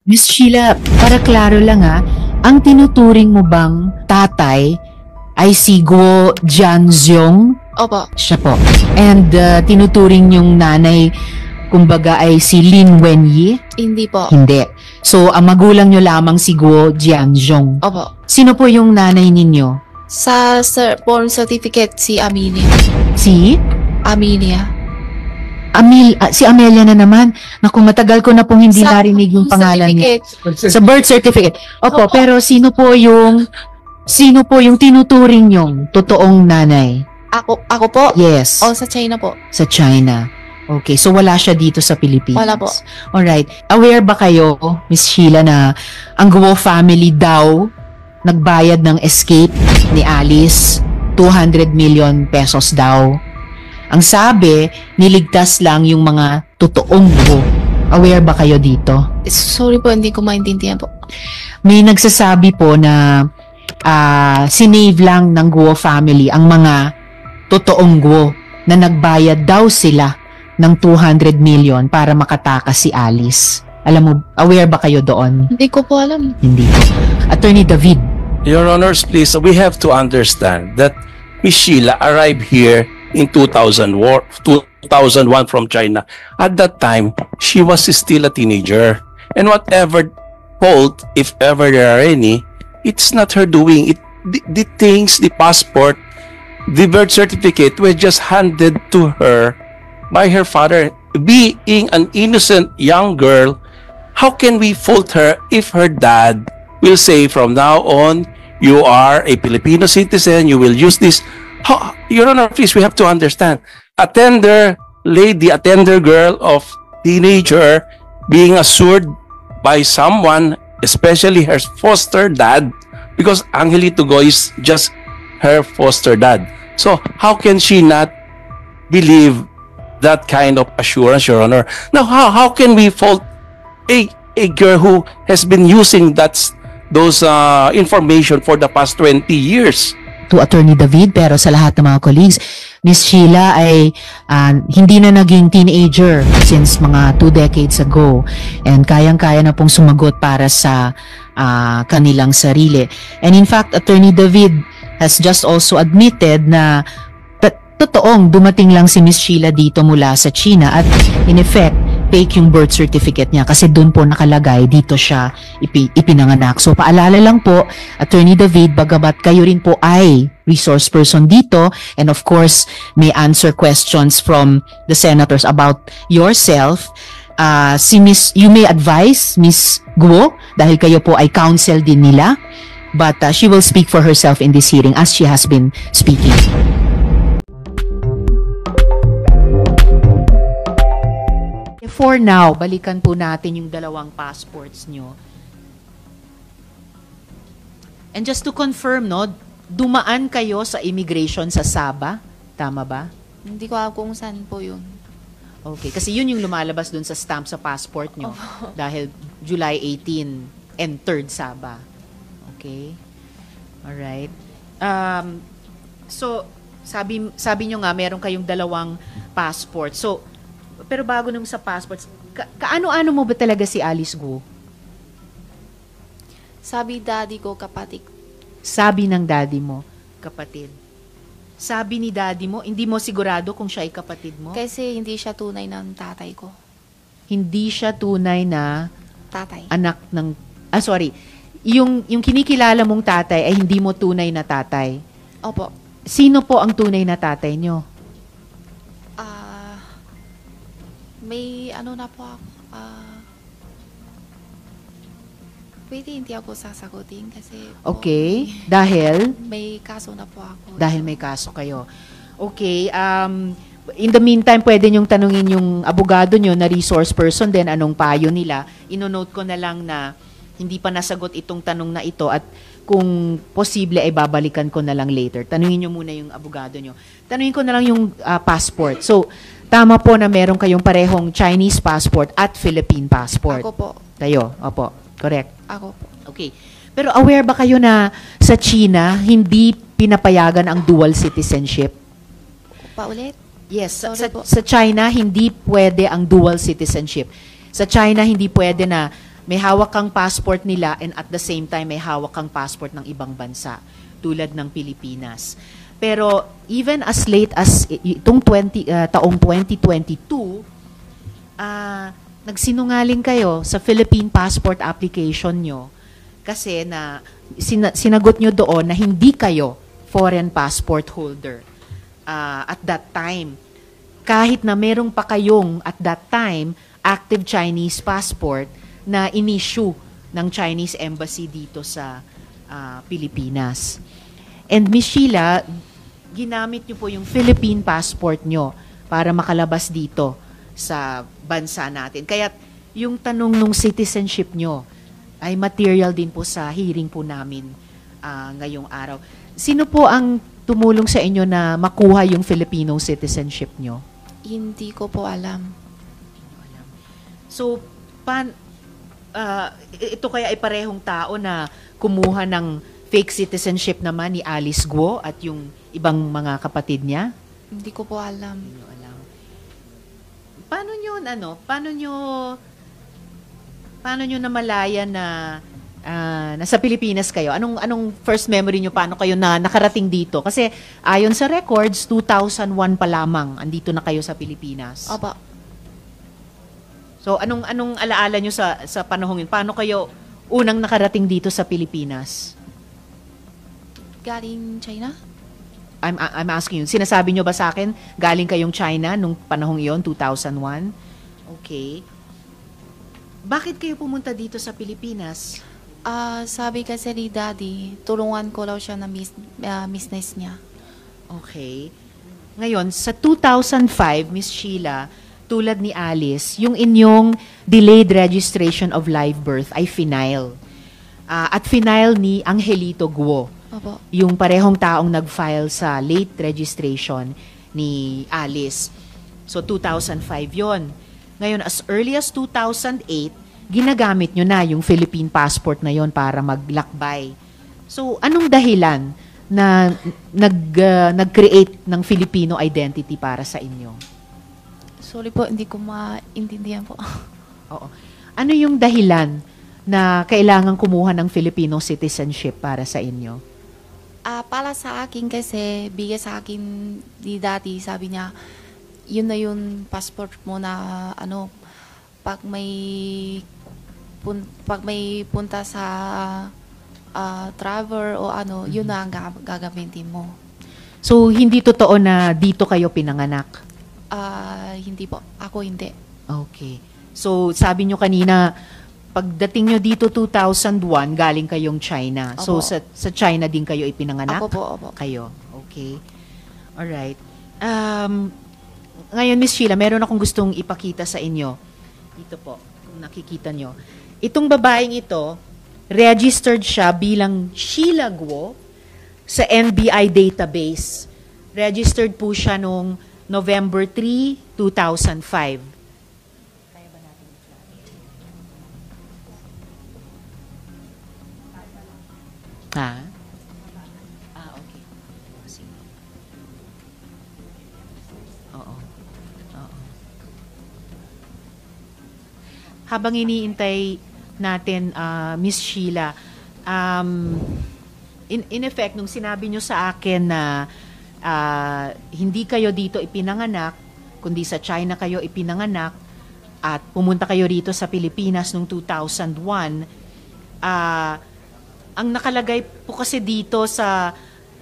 Miss Sheila, para klaro lang ang tinuturing mo bang tatay ay si Guo Jianzhong? Opo. Siya po. And tinuturing yung nanay, kumbaga ay si Lin Wenyi? Hindi po. Hindi. So, ang magulang nyo lamang si Guo Jianzhong. Opo. Sino po yung nanay ninyo? Sa born certificate, si Amelia. Si? Amelia. Si Amelia na naman. Naku, matagal ko na pong hindi Sa narinig yung birth pangalan niya. certificate, Sa birth certificate. Opo, Opo. pero sino po yung tinuturing yung totoong nanay? Ako po? Yes. O sa China po? Sa China. Okay, so wala siya dito sa Pilipinas. Wala po. Alright. Aware ba kayo, Miss Sheila, na ang Guo family daw nagbayad ng escape ni Alice? 200 million pesos daw. Ang sabi, niligtas lang yung mga totoong Guo. Aware ba kayo dito? Sorry po, hindi ko maintindihan po. May nagsasabi po na sinave lang ng Guo family ang mga totoong Guo na nagbayad daw sila ng 200 million para makatakas si Alice. Alam mo, aware ba kayo doon? Hindi ko po alam. Hindi po. Attorney David. Your Honors, please, we have to understand that Miss Sheila arrived here in 2001 from China. At that time, she was still a teenager. And whatever fault, if ever there are any, it's not her doing. The things, the passport, the birth certificate were just handed to her by her father. Being an innocent young girl, how can we fault her if her dad will say from now on, you are a Filipino citizen, you will use this? Your Honor, please, we have to understand. A tender lady, a tender girl of teenager being assured by someone, especially her foster dad, because Angelito Go is just her foster dad. So how can she not believe that kind of assurance, Your Honor? Now, how can we fault a girl who has been using those information for the past 20 years? To Attorney David, pero sa lahat ng mga colleagues, Miss Sheila ay hindi na naging teenager since mga 2 decades ago, and kayang-kaya na pong sumagot para sa kanilang sarili. And in fact, Attorney David has just also admitted na totoong dumating lang si Miss Sheila dito mula sa China at in effect, fake yung birth certificate niya kasi doon po nakalagay dito siya ipinanganak. So paalala lang po, Attorney David, bagamat kayo rin po ay resource person dito and of course may answer questions from the senators about yourself, you may advise Miss Guo dahil kayo po ay counsel din nila, but she will speak for herself in this hearing as she has been speaking. For now, balikan po natin yung dalawang passports nyo. And just to confirm, no, dumaan kayo sa immigration sa Sabah? Tama ba? Hindi ko alam kung saan po yun. Okay, kasi yun yung lumalabas dun sa stamp sa passport nyo. Dahil July 18, entered Sabah. Okay? Alright. So, sabi nyo nga, meron kayong dalawang passport. So, pero bago nung sa passports, kaano-ano mo ba talaga si Alice Guo? Sabi daddy ko, kapatid. Sabi ng daddy mo, kapatid. Sabi ni daddy mo, hindi mo sigurado kung siya ay kapatid mo? Kasi hindi siya tunay ng tatay ko. Hindi siya tunay na Tatay. anak ng... Yung kinikilala mong tatay ay hindi mo tunay na tatay. Opo. Sino po ang tunay na tatay nyo? May ano na po ako. Pwede hindi ako sasagutin kasi po, Okay, dahil? may kaso na po ako. Dahil may kaso kayo. Okay, in the meantime, pwede nyong tanungin yung abogado nyo na resource person din anong payo nila. Inonote ko na lang na hindi pa nasagot itong tanong na ito at kung posible ay babalikan ko na lang later. Tanungin nyo muna yung abogado nyo. Tanungin ko na lang yung passport. So, tama po na meron kayong parehong Chinese passport at Philippine passport. Ako po. Kayo, opo. Correct. Ako po. Okay. Pero aware ba kayo na sa China, hindi pinapayagan ang dual citizenship? Paulit? Yes. Sorry po. Sa China, hindi pwede ang dual citizenship. Sa China, hindi pwede na may hawak kang passport nila and at the same time may hawak kang passport ng ibang bansa tulad ng Pilipinas. Pero even as late as itong taong 2022, nagsinungaling kayo sa Philippine passport application nyo kasi na sinagot nyo doon na hindi kayo foreign passport holder at that time. Kahit na merong pa kayong at that time active Chinese passport na in-issue ng Chinese Embassy dito sa Pilipinas. And Ms. Sheila, ginamit nyo po yung Philippine passport nyo para makalabas dito sa bansa natin. Kaya yung tanong nung citizenship nyo ay material din po sa hearing po namin ngayong araw. Sino po ang tumulong sa inyo na makuha yung Filipino citizenship nyo? Hindi ko po alam. So, ito kaya ay parehong tao na kumuha ng fake citizenship naman ni Alice Guo at yung ibang mga kapatid niya? Hindi ko po alam. Hindi nyo alam. Paano nyo namalaya na nasa Pilipinas kayo? Anong first memory nyo? Paano kayo na nakarating dito? Kasi ayon sa records, 2001 pa lamang andito na kayo sa Pilipinas. Opo. So anong alaala nyo sa panahon yun? Paano kayo unang nakarating dito sa Pilipinas? Galing China? I'm asking you, sinasabi nyo ba sa akin, galing kayong China nung panahong iyon, 2001? Okay. Bakit kayo pumunta dito sa Pilipinas? Sabi kasi ni Daddy, tulungan ko raw siya na business niya. Okay. Ngayon, sa 2005, Miss Sheila, tulad ni Alice, yung inyong delayed registration of live birth ay final. At final ni Angelito Guo. Opo. Yung parehong taong nag-file sa late registration ni Alice. So, 2005 yon. Ngayon, as early as 2008, ginagamit nyo na yung Philippine passport na yon para maglakbay. So, anong dahilan na nag-create ng Filipino identity para sa inyo? Sorry po, hindi ko maintindihan po. Oo. Ano yung dahilan na kailangan kumuha ng Filipino citizenship para sa inyo? Para sa akin kasi, bigay sa akin ni Daddy, sabi niya, yun na yung passport mo na pag may punta sa travel o yun na ang gagamitin mo. So, hindi totoo na dito kayo pinanganak? Hindi po. Ako hindi. Okay. So, sabi nyo kanina, pagdating nyo dito 2001, galing kayong China. So, Opo. sa China din kayo ipinanganak? Ako po, opo. Kayo. Okay. Alright. Ngayon, Miss Sheila, meron akong gustong ipakita sa inyo. Dito po, kung nakikita nyo. Itong babaeng ito, registered siya bilang Sheila Guo sa NBI database. Registered po siya noong November 3, 2005. Ha? Okay. Sige. Oo. Habang iniintay natin, Miss Sheila, in effect, nung sinabi nyo sa akin na hindi kayo dito ipinanganak, kundi sa China kayo ipinanganak, at pumunta kayo rito sa Pilipinas noong 2001, ang nakalagay po kasi dito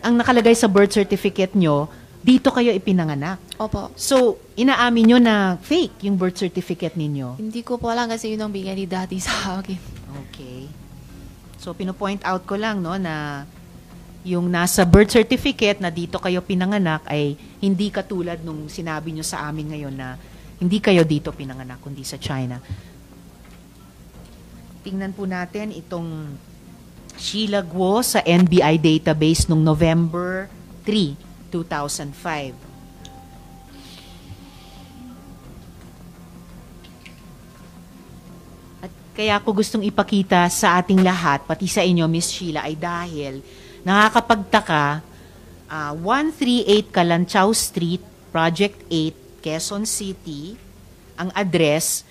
ang nakalagay sa birth certificate nyo, dito kayo ipinanganak. Opo. So, inaamin nyo na fake yung birth certificate ninyo. Hindi ko po alam kasi yun ang bigay ni Daddy sa akin. Okay. So, pino-point out ko lang, no, na yung nasa birth certificate na dito kayo pinanganak ay hindi katulad nung sinabi nyo sa amin ngayon na hindi kayo dito pinanganak, kundi sa China. Tingnan po natin itong Sheila Guo sa NBI database noong November 3, 2005. At kaya ko gustong ipakita sa ating lahat, pati sa inyo, Miss Sheila, ay dahil nakakapagtaka, 138 Kalanchaw Street, Project 8, Quezon City, ang address,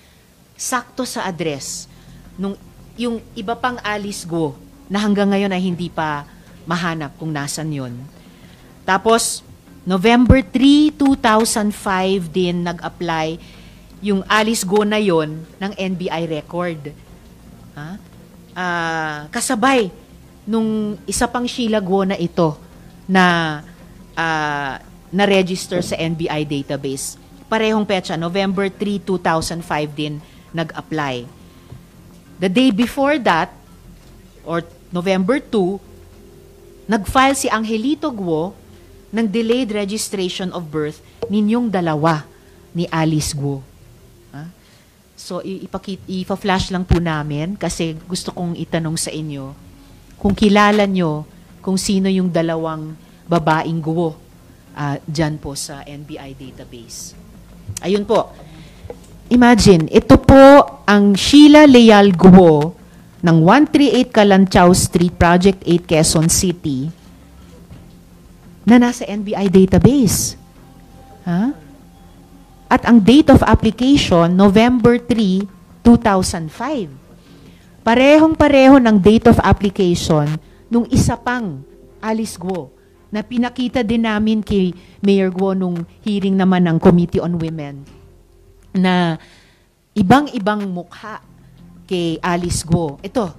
sakto sa address nung yung iba pang Alice Go na hanggang ngayon ay hindi pa mahanap kung nasan yun. Tapos, November 3, 2005 din nag-apply yung Alice Go na yon ng NBI record. Ha? Kasabay nung isa pang Sheila Go na ito na na-register sa NBI database. Parehong petsa, November 3, 2005 din nag-apply. The day before that, or November 2, nag-file si Angelito Guo ng delayed registration of birth ninyong dalawa ni Alice Guo. Ha? So, ipa-flash lang po namin kasi gusto kong itanong sa inyo kung kilala nyo kung sino yung dalawang babaeng Guo dyan po sa NBI database. Ayun po. Imagine, ito po ang Sheila Leal Guo ng 138 Kalanchaw Street, Project 8, Quezon City na nasa NBI database. Ha? At ang date of application, November 3, 2005. Parehong-pareho ng date of application nung isa pang Alice Guo na pinakita din namin kay Mayor Guo nung hearing naman ng Committee on Women na ibang-ibang mukha kay Alice Guo. Ito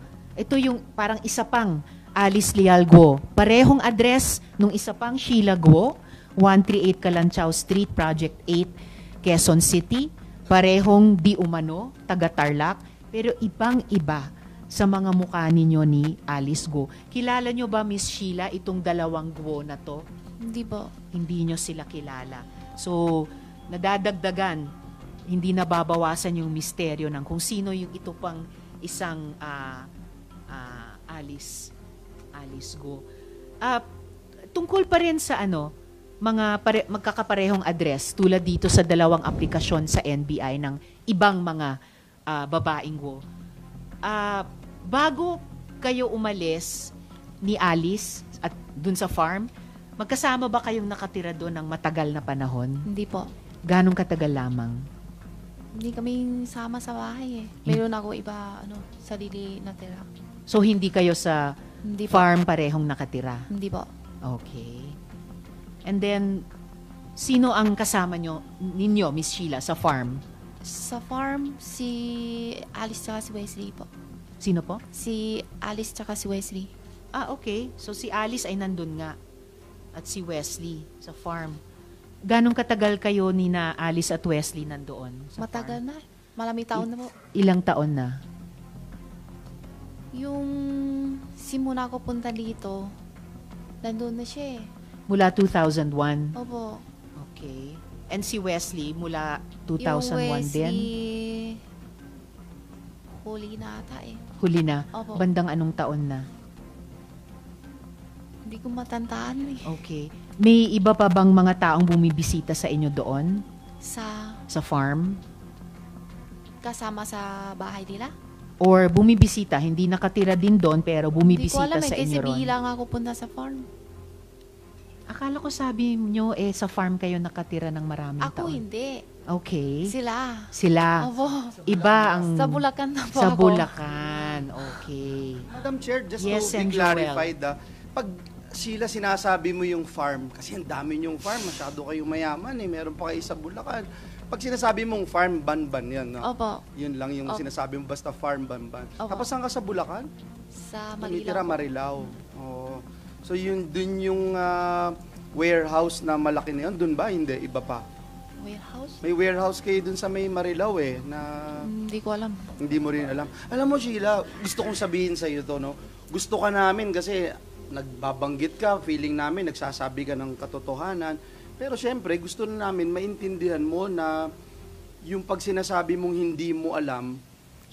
yung parang isa pang Alice Leal Guo. Parehong address nung isa pang Sheila Guo, 138 Kalanchaw Street, Project 8, Quezon City. Parehong di umano, taga Tarlac, pero ibang-iba sa mga mukha ninyo ni Alice Guo. Kilala nyo ba, Miss Sheila, itong dalawang Guo na to? Hindi po. Hindi nyo sila kilala. So, nadadagdagan, hindi nababawasan yung misteryo ng kung sino yung ito pang isang Alice Guo. Tungkol pa rin sa magkakaparehong address tulad dito sa dalawang aplikasyon sa NBI ng ibang mga babaeng Guo. Bago kayo umalis ni Alice at dun sa farm, magkasama ba kayong nakatira doon ng matagal na panahon? Hindi po. Ganong katagal lamang? Hindi kami sama sa bahay eh. Meron ako iba, sarili na tira. So, hindi kayo sa Hindi po. farm parehong nakatira? Hindi po. Okay. And then, sino ang kasama ninyo, Miss Sheila, sa farm? Sa farm, si Alice tsaka si Wesley po. Sino po? Si Alice tsaka si Wesley. Okay. So, si Alice ay nandun nga. At si Wesley sa farm. Ganong katagal kayo ni na Alice at Wesley nandoon sa Matagal farm? na. Maraming taon na po. Ilang taon na? Yung simula ko punta dito, nandun na siya eh. Mula 2001? Opo. Okay. And si Wesley, mula Yung 2001 din? Wesley, huli na ata eh. Huli na? Opo. Bandang anong taon na? Hindi ko matandaan eh. Okay. May iba pa bang mga taong bumibisita sa inyo doon? Sa farm? Kasama sa bahay nila? Or bumibisita, hindi nakatira din doon pero Hindi ko bumibisita alam eh, sa kasi inyo ron? bihila nga ako punta sa farm. Akala ko sabi nyo sa farm kayo nakatira ng maraming Ako taon. hindi. Okay. Sila. Opo. Iba ang... Sa Bulacan na po Sa ako. Bulacan. Okay. Madam Chair, just Yes, to and be Joel. clarified, pag Sheila sinasabi mo yung farm, kasi ang dami yung farm, masyado kayong mayaman eh, meron pa kayo sa Bulacan. Pag sinasabi mong farm, Banban yan, no? Opo. Yun lang yung Opo. sinasabi mo, basta farm, Banban. Opo. Tapos saan ka sa Bulacan? Sa Tumitira Marilao. Marilao. Oh. So yun, dun yung warehouse na malaki na yun, dun ba? Hindi, iba pa. Warehouse? May warehouse kayo dun sa may Marilao eh, na Hindi ko alam. hindi mo rin alam. Alam mo, Sheila, gusto kong sabihin sa iyo to, no? Gusto ka namin kasi nagbabanggit ka, feeling namin, nagsasabi ka ng katotohanan. Pero syempre, gusto na namin maintindihan mo na yung pag sinasabi mong hindi mo alam,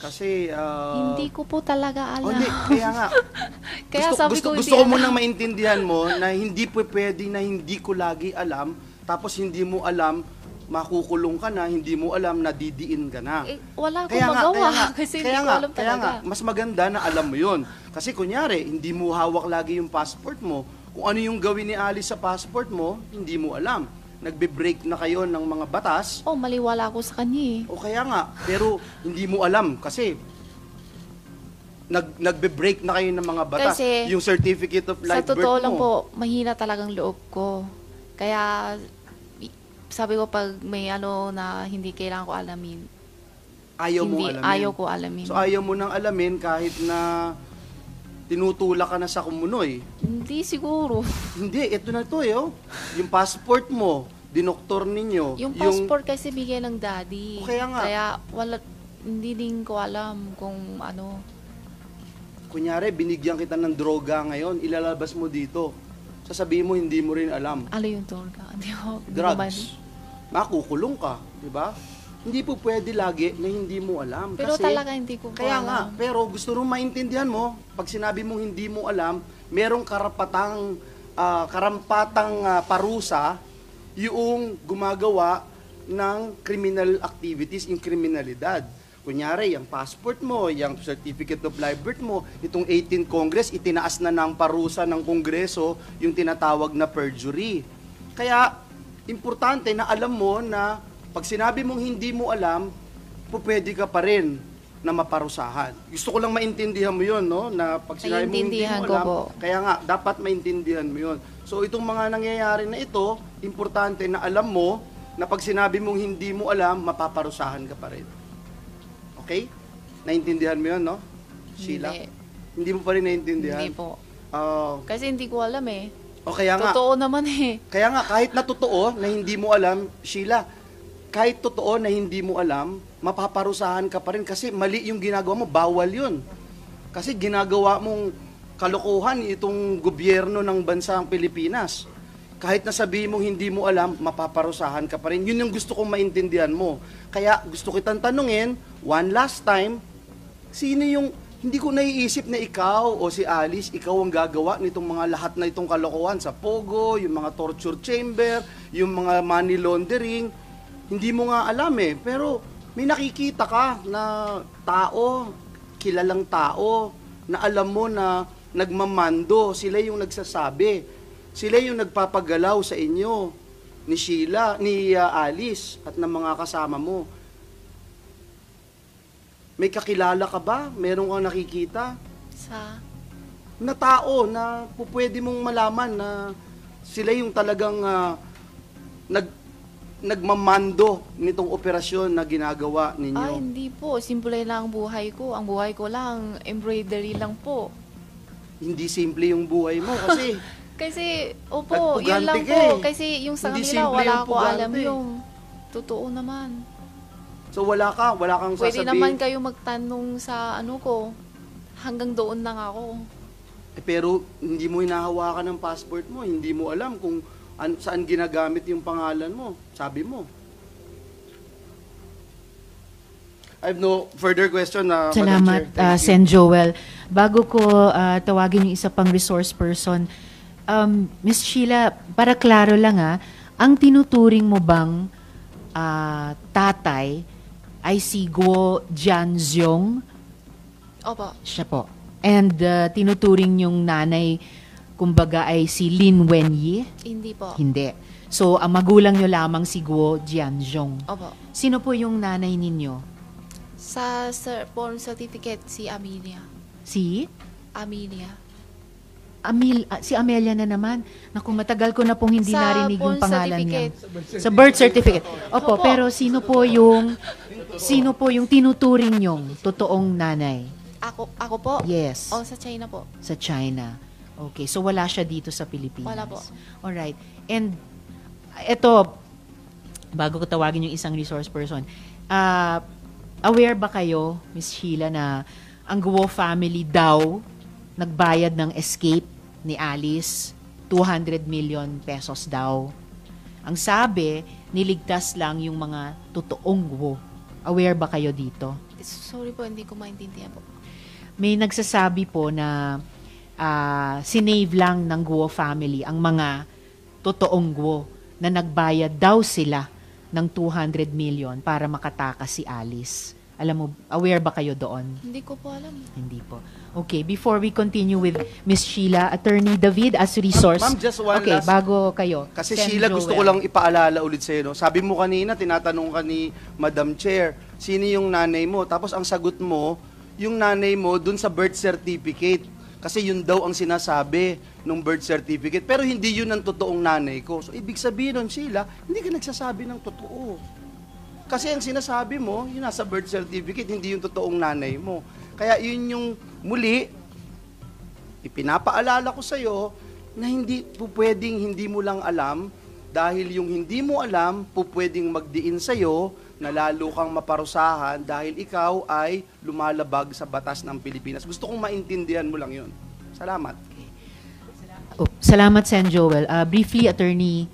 kasi... Hindi ko po talaga alam. Hindi, kaya nga. Kaya sabi ko, gusto ko munang maintindihan mo na hindi po pwede na hindi ko lagi alam, tapos hindi mo alam, makukulong ka na, hindi mo alam na didiin ka na. Wala akong magawa kasi hindi ko alam Kaya nga, talaga. mas maganda na alam mo yun. Kasi kunyari, hindi mo hawak lagi yung passport mo. Kung ano yung gawin ni Alice sa passport mo, hindi mo alam. Nagbe-break na kayo ng mga batas. Maliwala ako sa kanya eh. O kaya nga, pero hindi mo alam kasi nagbe-break na kayo ng mga batas. Kasi, yung certificate of Sa live birth totoo mo. lang po, mahina talagang loob ko. Kaya, sabi ko pag may ano na hindi kailangan ko alamin, Ayaw mo hindi, alamin. ayaw ko alamin. So ayaw mo nang alamin kahit na tinutulak ka na sa kumunoy. Hindi siguro. Hindi, ito na to oh. Yung passport mo, dinoktor ninyo. Yung passport kasi bigay ng daddy. O, kaya nga. Kaya hindi din ko alam kung ano. Kunyari, binigyan kita ng droga ngayon, ilalabas mo dito. Sasabihin mo, hindi mo rin alam. Ano yung torga? Hindi ko. Drugs. Makukulong ka, di ba? Hindi po pwede lagi na hindi mo alam. Pero kasi, talaga hindi ko po kaya alam. nga, pero gusto nung maintindihan mo, pag sinabi mong hindi mo alam, merong karampatang parusa yung gumagawa ng criminal activities, yung kriminalidad. Kunyari, yung passport mo, yung certificate of live birth mo, itong 18th Congress, itinaas na ng parusa ng Kongreso yung tinatawag na perjury. Kaya, importante na alam mo na pag sinabi mong hindi mo alam, pwede ka pa rin na maparusahan. Gusto ko lang maintindihan mo yun, no? Na pag sinabi mong hindi Naiintindihan mo ko alam, po. kaya nga, dapat maintindihan mo yun. So, itong mga nangyayari na ito, importante na alam mo na pag sinabi mong hindi mo alam, mapaparusahan ka pa rin. Okay? Naintindihan mo yun, no? Sheila? Hindi. Hindi mo pa rin naintindihan? Hindi po. Oh, Kasi hindi ko alam eh. o kaya nga, Totoo naman eh. kaya nga, kahit na totoo na hindi mo alam, Sheila, kahit totoo na hindi mo alam, mapaparusahan ka pa rin kasi mali yung ginagawa mo, bawal yun. Kasi ginagawa mong kalokohan itong gobyerno ng bansang Pilipinas. Kahit na sabihin mong hindi mo alam, mapaparusahan ka pa rin. Yun yung gusto kong maintindihan mo. Kaya gusto kitang tanungin, one last time, sino yung, hindi ko naiisip na ikaw o si Alice, ikaw ang gagawa nitong mga lahat na itong kalokohan sa Pogo, yung mga torture chamber, yung mga money laundering. Hindi mo nga alam eh. Pero may nakikita ka na tao, kilalang tao, na alam mo na nagmamando, sila yung nagsasabi. Sila yung nagpapagalaw sa inyo ni Sheila, ni Alice at ng mga kasama mo. May kakilala ka ba? Meron kang nakikita? Na tao na pwede mong malaman na sila yung talagang nagmamando nitong operasyon na ginagawa ninyo. Ay, hindi po. Simple lang ang buhay ko. Ang buhay ko lang, embroidery lang po. Hindi simple yung buhay mo kasi Kasi, opo, yun lang Nagpugante ka po. eh. Kasi yung sa Hindi kanila, simple wala yung ko pugante. alam yung totoo naman. so wala kang Pwede sasabihin. naman kayo magtanong sa ano ko. Hanggang doon lang ako. Pero hindi mo hinahawakan ng passport mo, hindi mo alam kung saan ginagamit yung pangalan mo. Sabi mo. I have no further question na Salamat, Sen Joel. Bago ko tawagin yung isa pang resource person, Miss Sheila, para klaro lang ang tinuturing mo bang tatay ay si Guo Jianzhong? Opo. Siya po. And tinuturing yung nanay, kumbaga, ay si Lin Wenyi? Hindi po. Hindi. So, ang magulang nyo lamang si Guo Jianzhong. Opo. Sino po yung nanay ninyo? Sa born certificate, si Amelia. Si? Amelia. Si Amelia na naman. Naku, matagal ko na pong hindi Sa narinig yung born pangalan niya. certificate. Sa birth certificate. Opo, Opo. pero sino po yung tinuturing nyong totoong nanay? Ako po? Yes. O, sa China po. Sa China. Okay, so wala siya dito sa Pilipinas. Wala po. Alright. And eto, bago ko tawagin yung isang resource person, aware ba kayo, Miss Sheila, na ang Guo family daw nagbayad ng escape ni Alice, 200 million pesos daw. Ang sabi, niligtas lang yung mga totoong Guo. Aware ba kayo dito? Sorry po, hindi ko maintindihan po. May nagsasabi po na sinave lang ng Guo family ang mga totoong Guo na nagbayad daw sila ng 200 million para makatakas si Alice. Alam mo, aware ba kayo doon? Hindi ko po alam. Hindi po. Okay, before we continue with Miss Sheila, Attorney David as resource. Ma'am, just one okay, last- bago kayo. Kasi Sen. Sheila, gusto ko Joel. lang ipaalala ulit sa'yo. No? Sabi mo kanina, tinatanong ka ni Madam Chair, sino yung nanay mo? Tapos ang sagot mo, yung nanay mo dun sa birth certificate. Kasi yun daw ang sinasabi ng birth certificate. Pero hindi yun ang totoong nanay ko. So, ibig sabihin nun, Sheila, hindi ka nagsasabi ng totoo. Kasi ang sinasabi mo, yun nasa birth certificate, hindi yung totoong nanay mo. Kaya yun yung muli, ipinapaalala ko sa'yo na hindi po pwedeng hindi mo lang alam dahil yung hindi mo alam po pwedeng magdiin sa'yo na lalo kang maparusahan dahil ikaw ay lumalabag sa batas ng Pilipinas. Gusto kong maintindihan mo lang yun. Salamat. Oh, salamat, Sen. Joel. Briefly, Attorney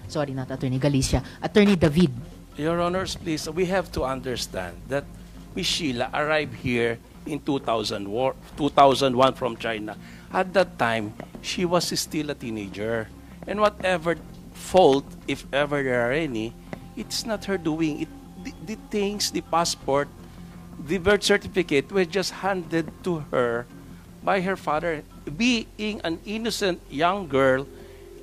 Galicia, Attorney David. Your Honors, please, we have to understand that Miss Sheila arrived here in 2001 from China. At that time, she was still a teenager. And whatever fault, if ever there are any, it's not her doing. The things, the passport, the birth certificate were just handed to her by her father. Being an innocent young girl,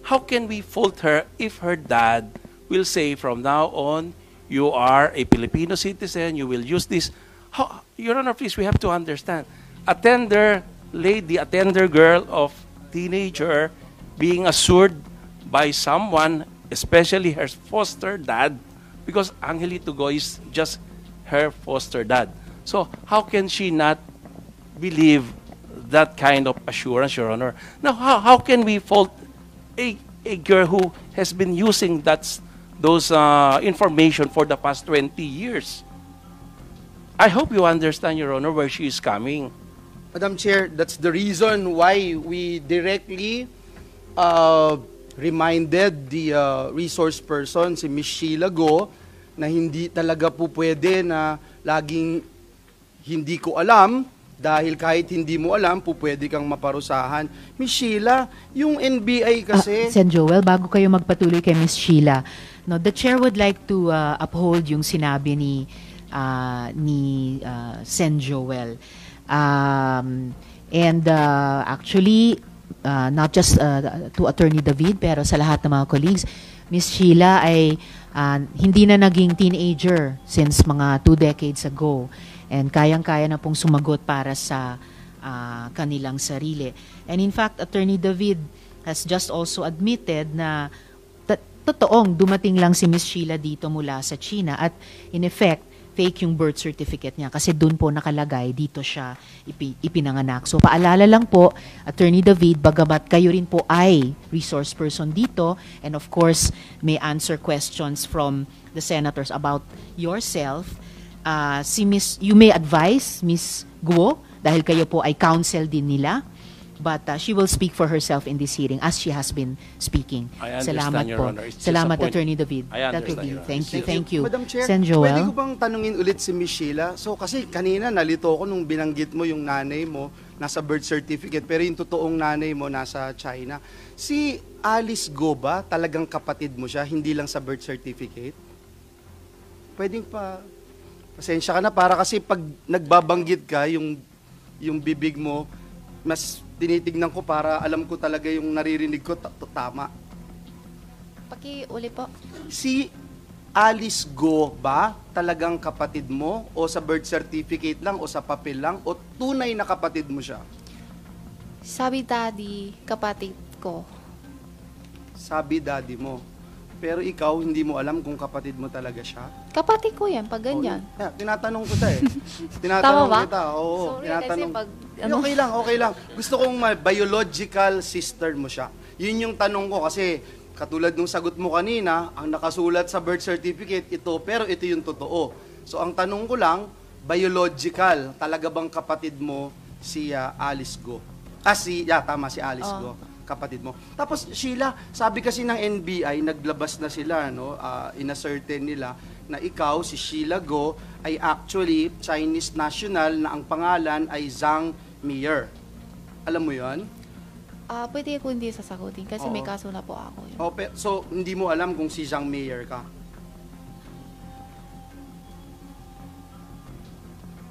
how can we fault her if her dad will say from now on, you are a Filipino citizen, you will use this? Your Honor, please, we have to understand. A tender lady, a tender girl of teenager being assured by someone, especially her foster dad, because Angelito Go is just her foster dad. So how can she not believe that kind of assurance, Your Honor? Now, how can we fault a girl who has been using those information for the past 20 years? I hope you understand, Your Honor, where she is coming. Madam Chair, that's the reason why we directly reminded the resource person, si Ms. Sheila Go, na hindi talaga po pwede na laging hindi ko alam dahil kahit hindi mo alam, po pwede kang maparusahan. Ms. Sheila, yung NBI kasi... Sen. Joel, bago kayo magpatuloy kay Ms. Sheila, no, the chair would like to uphold yung sinabi ni Sen. Joel. Actually, not just to Attorney David, pero sa lahat ng mga colleagues, Ms. Sheila ay hindi na naging teenager since mga 2 decades ago. And kayang-kaya na pong sumagot para sa kanilang sarili. And in fact, Attorney David has just also admitted na totoong dumating lang si Ms. Sheila dito mula sa China at in effect, fake yung birth certificate niya kasi doon po nakalagay, dito siya ipinanganak. So paalala lang po, Attorney David, bagamat kayo rin po ay resource person dito and of course may answer questions from the senators about yourself, you may advise Ms. Guo dahil kayo po ay counsel din nila. But she will speak for herself in this hearing as she has been speaking. I understand, Salamat Your po. Honor. It's Salamat, disappointing. Attorney David. I understand, That will be. Your Honor. Thank you. Madam Chair, Sen. pwede Joel. ko bang tanungin ulit si Ms. Sheila? So kasi kanina nalito ako nung binanggit mo yung nanay mo nasa birth certificate pero yung totoong nanay mo nasa China. Si Alice Go ba talagang kapatid mo siya, hindi lang sa birth certificate? Pwedeng pa, pasensya ka na para kasi pag nagbabanggit ka, yung bibig mo, mas tinitignan ko para alam ko talaga yung naririnig ko tama. Pakiuli po. Si Alice Go ba talagang kapatid mo o sa birth certificate lang o sa papel lang o tunay na kapatid mo siya? Sabi daddy, kapatid ko. Sabi daddy mo. Pero ikaw hindi mo alam kung kapatid mo talaga siya? Kapatid ko yan, pag ganyan. Oh, tinatanong ko ta eh. Tama Tinatanong ba? kita. Oo, Sorry, tinatanong. kasi pag, Okay lang. Gusto kong biological sister mo siya. Yun yung tanong ko kasi katulad nung sagot mo kanina, ang nakasulat sa birth certificate ito, pero ito yung totoo. So ang tanong ko lang, biological, talaga bang kapatid mo si Alice Go? Si Alice Go, kapatid mo. Tapos Sheila, sabi kasi ng NBI, naglabas na sila, no? Inascertain nila na ikaw, si Sheila Go, ay actually Chinese national na ang pangalan ay Zhang Meir. Alam mo yon? pwede ko hindi sasagutin kasi may Oo. kaso na po ako. Yun. So, hindi mo alam kung si Zhang Meir ka?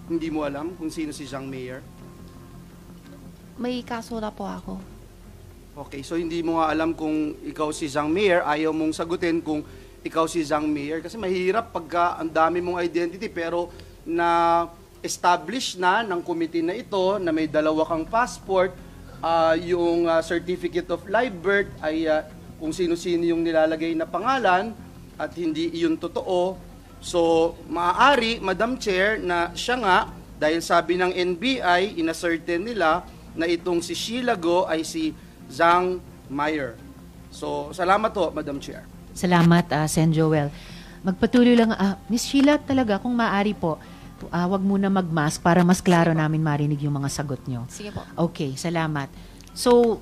Hindi mo alam kung sino si Zhang Meir? May kaso na po ako. Okay, so hindi mo nga alam kung ikaw si Zhang Meir, ayaw mong sagutin kung ikaw si Zhang Meir kasi mahirap pagka ang dami mong identity pero na establish na ng committee na ito na may dalawa kang passport, yung certificate of live birth ay kung sino-sino yung nilalagay na pangalan at hindi iyon totoo. So, maaari, Madam Chair, na siya nga, dahil sabi ng NBI, inacertain nila na itong si Sheila Go ay si Zhang Meyer. So, salamat po, Madam Chair. Salamat, Sen Joel. Magpatuloy lang, Miss Sheila talaga, kung maaari po, wag muna mag-mask para mas klaro namin marinig yung mga sagot nyo. Sige po. Okay, salamat. So,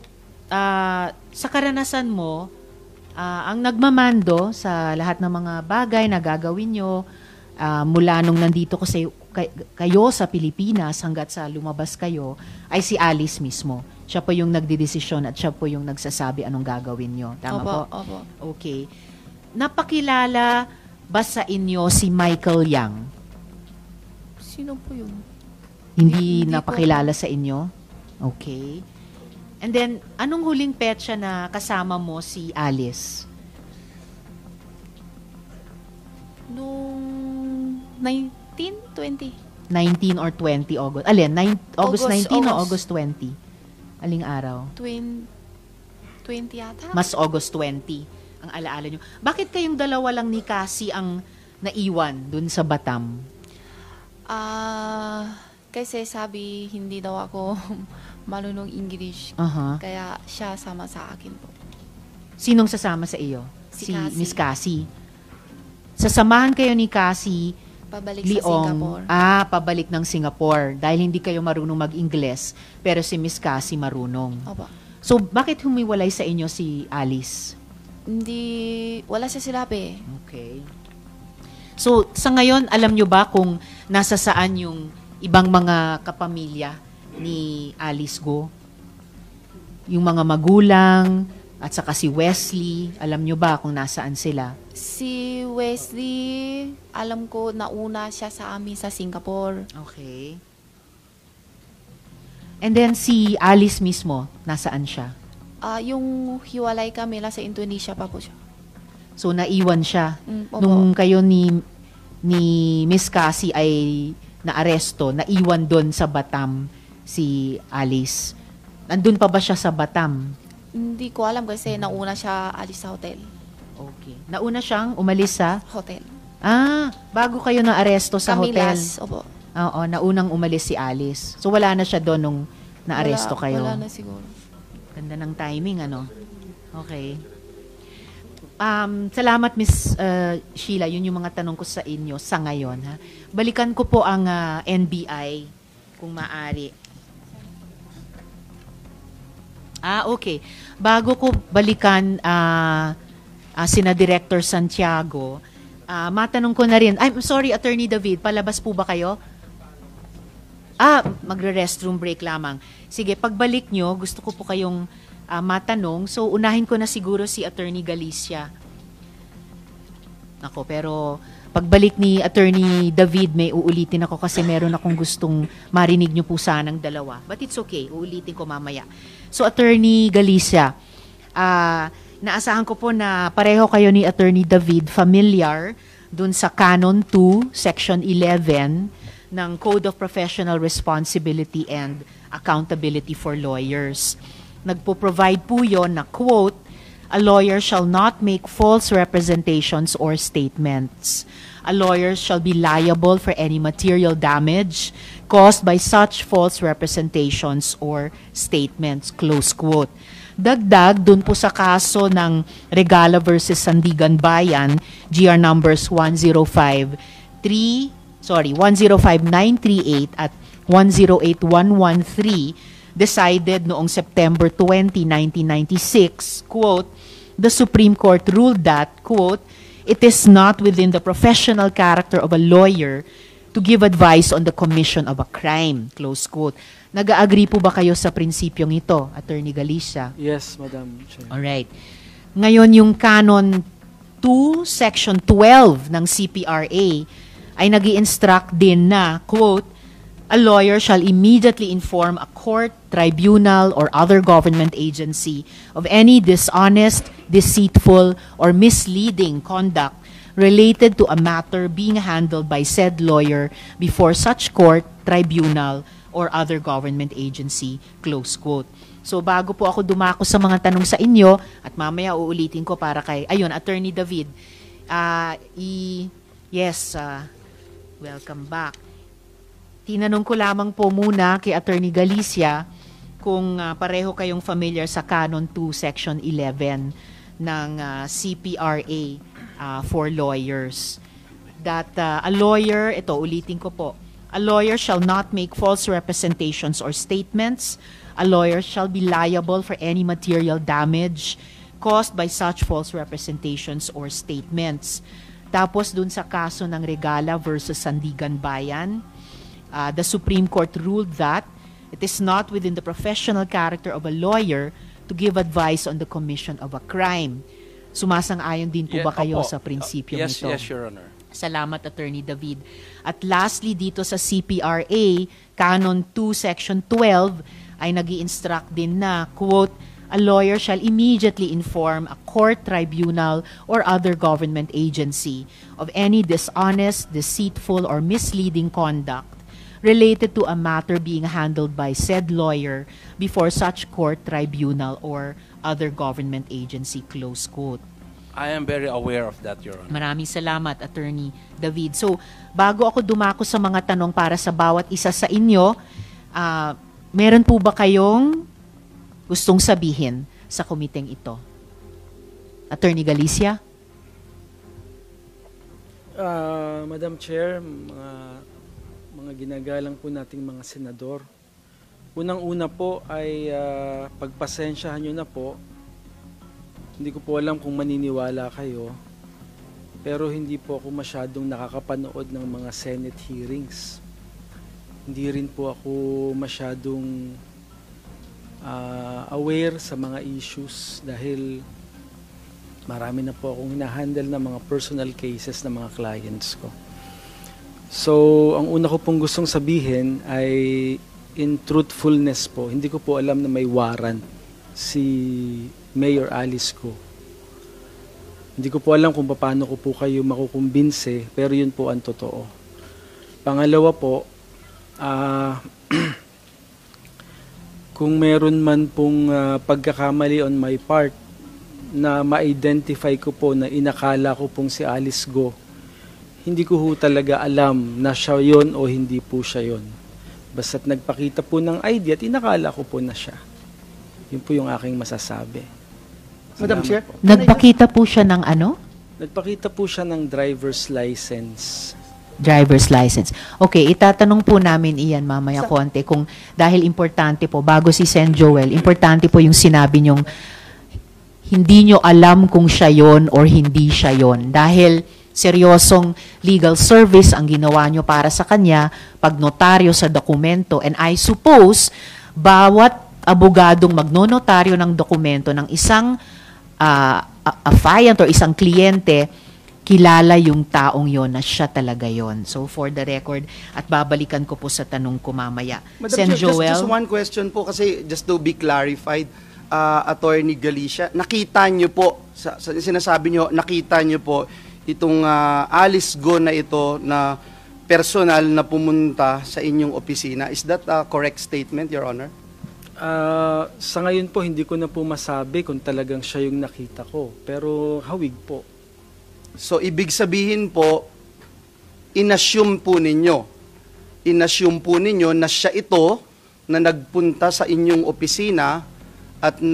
sa karanasan mo, ang nagmamando sa lahat ng mga bagay na gagawin nyo, mula nung nandito kayo sa Pilipinas hanggat sa lumabas kayo, ay si Alice mismo. Siya po yung nagdidesisyon at siya po yung nagsasabi anong gagawin nyo. Tama Opo, po? opo. Okay. Napakilala ba sa inyo si Michael Yang? Sino po yun? Hindi Hindi napakilala sa inyo? Okay. And then, anong huling petsa na kasama mo si Alice? Nung 19, 20. 19 or 20 August? Alin? August 19 o August August. 20? Aling araw? 20 yata? Mas August 20 ang alaala nyo. Bakit kayong dalawa lang ni Cassie ang naiwan dun sa Batam? Kasi sabi hindi daw ako marunong English. Aha. Kaya siya sama sa akin po. Sinong sasama sa iyo? Si Cassie. Miss Cassie. Sasamahan kayo ni Cassie Pabalik sa Singapore. Pabalik ng Singapore. Dahil hindi kayo marunong mag-Ingles, pero si Miss Cassie marunong. Opo. So, bakit humiwalay sa inyo si Alice? Wala siya sinabi. Okay. So, sa ngayon, alam nyo ba kung nasa saan yung ibang mga kapamilya ni Alice Go? Yung mga magulang, at saka si Wesley, alam nyo ba kung nasaan sila? Si Wesley, alam ko nauna siya sa amin sa Singapore. Okay. And then si Alice mismo, nasaan siya? Yung hiwalay kami, sa Indonesia pa po siya. So, naiwan siya. Opo. Nung kayo ni Miss Cassie ay naaresto, naiwan doon sa Batam si Alice. Nandun pa ba siya sa Batam? Hindi ko alam kasi nauna siya alis sa hotel. Okay. Nauna siyang umalis sa? Hotel. Bago kayo naaresto sa Kami hotel. last, opo. Oo, naunang umalis si Alice. So, wala na siya doon nung naaresto kayo. Wala na siguro. Ganda ng timing, ano? Okay. Salamat, Miss Sheila. Yun yung mga tanong ko sa inyo sa ngayon. Ha? Balikan ko po ang NBI, kung maaari. Okay. Bago ko balikan sina Director Santiago, matanong ko na rin. I'm sorry, Attorney David, palabas po ba kayo? Magre-restroom break lamang. Sige, pagbalik nyo, gusto ko po kayong matanong. So, unahin ko na siguro si Attorney Galicia. Ako, pero pagbalik ni Attorney David, may uulitin ako kasi meron akong gustong marinig nyo po sanang dalawa. But it's okay, uulitin ko mamaya. So, Attorney Galicia, naasahan ko po na pareho kayo ni Attorney David familiar dun sa Canon 2, Section 11 ng Code of Professional Responsibility and Accountability for Lawyers. Nagpo-provide po yon na, quote, "A lawyer shall not make false representations or statements. A lawyer shall be liable for any material damage caused by such false representations or statements," close quote. Dagdag dun po sa kaso ng Regala versus Sandigan Bayan, GR numbers 105-938 at 108-113, decided noong September 20, 1996, quote, "The Supreme Court ruled that," quote, "it is not within the professional character of a lawyer to give advice on the commission of a crime," close quote. Nag-agree po ba kayo sa prinsipyong ito, Attorney Galicia? Yes, Madam Chair. Alright. Ngayon, yung Canon 2, Section 12 ng CPRA ay nag-i-instruct din na, quote, "A lawyer shall immediately inform a court, tribunal, or other government agency of any dishonest, deceitful, or misleading conduct related to a matter being handled by said lawyer before such court, tribunal or other government agency, close quote. So bago po ako dumako sa mga tanong sa inyo, at mamaya uulitin ko para kay, ayun, Attorney David, welcome back. Tinanong ko lamang po muna kay Attorney Galicia kung pareho kayong familiar sa Canon 2 Section 11 ng CPRA for lawyers. That a lawyer, ito ulitin ko po, a lawyer shall not make false representations or statements. A lawyer shall be liable for any material damage caused by such false representations or statements. Tapos dun sa kaso ng Regala versus Sandigan Bayan, the Supreme Court ruled that it is not within the professional character of a lawyer to give advice on the commission of a crime. Sumasang-ayon din po ba kayo sa prinsipyo nito? Yes, Your Honor. Salamat, Attorney David. At lastly, dito sa CPRA, Canon 2, Section 12, ay nag-i-instruct din na, quote, a lawyer shall immediately inform a court, tribunal, or other government agency of any dishonest, deceitful, or misleading conduct related to a matter being handled by said lawyer before such court, tribunal, or other government agency, close quote. I am very aware of that, Your Honor. Maraming salamat, Attorney David. So, bago ako dumako sa mga tanong para sa bawat isa sa inyo, meron po ba kayong gustong sabihin sa komiteng ito? Attorney Galicia? Madam Chair, mga ginagalang po nating mga senador, unang-una po ay pagpasensyahan nyo na po. Hindi ko po alam kung maniniwala kayo, pero hindi po ako masyadong nakakapanood ng mga Senate hearings. Hindi rin po ako masyadong aware sa mga issues dahil marami na po akong hinahandle na mga personal cases ng mga clients ko. So, ang una ko pong gustong sabihin ay in truthfulness po, hindi ko po alam na may warrant si Mayor Alice Go. Hindi ko po alam kung paano ko po kayo makukumbinse, pero yun po ang totoo. Pangalawa po, kung meron man pong pagkakamali on my part na ma-identify ko po na inakala ko pong si Alice Go, hindi ko ho talaga alam na siya yon o hindi po siya yon. Basta't nagpakita po ng ID at inakala ko po na siya. Yun po yung aking masasabi. Madam Chair? Nagpakita po siya ng ano? Nagpakita po siya ng driver's license. Driver's license. Okay, itatanong po namin iyan mamaya konti kung dahil importante po, bago si Sen Joel, importante po yung sinabi nyong hindi nyo alam kung siya yon or hindi siya yon. Dahil seryosong legal service ang ginawa nyo para sa kanya, pagnotaryo sa dokumento, and I suppose, bawat abogadong magnonotaryo ng dokumento ng isang affiant or isang kliyente, kilala yung taong yon na siya talaga yon. So for the record, at babalikan ko po sa tanong ko mamaya. Madam Sen Chair, Joel? just one question po kasi just to be clarified, Attorney Galicia, nakita nyo po, sinasabi nyo, nakita nyo po itong Alice Go na ito na personal na pumunta sa inyong opisina. Is that a correct statement, Your Honor? Sa ngayon po, hindi ko na po masabi kung talagang siya yung nakita ko. Pero hawig po. So, ibig sabihin po, inassume po ninyo na siya ito na nagpunta sa inyong opisina at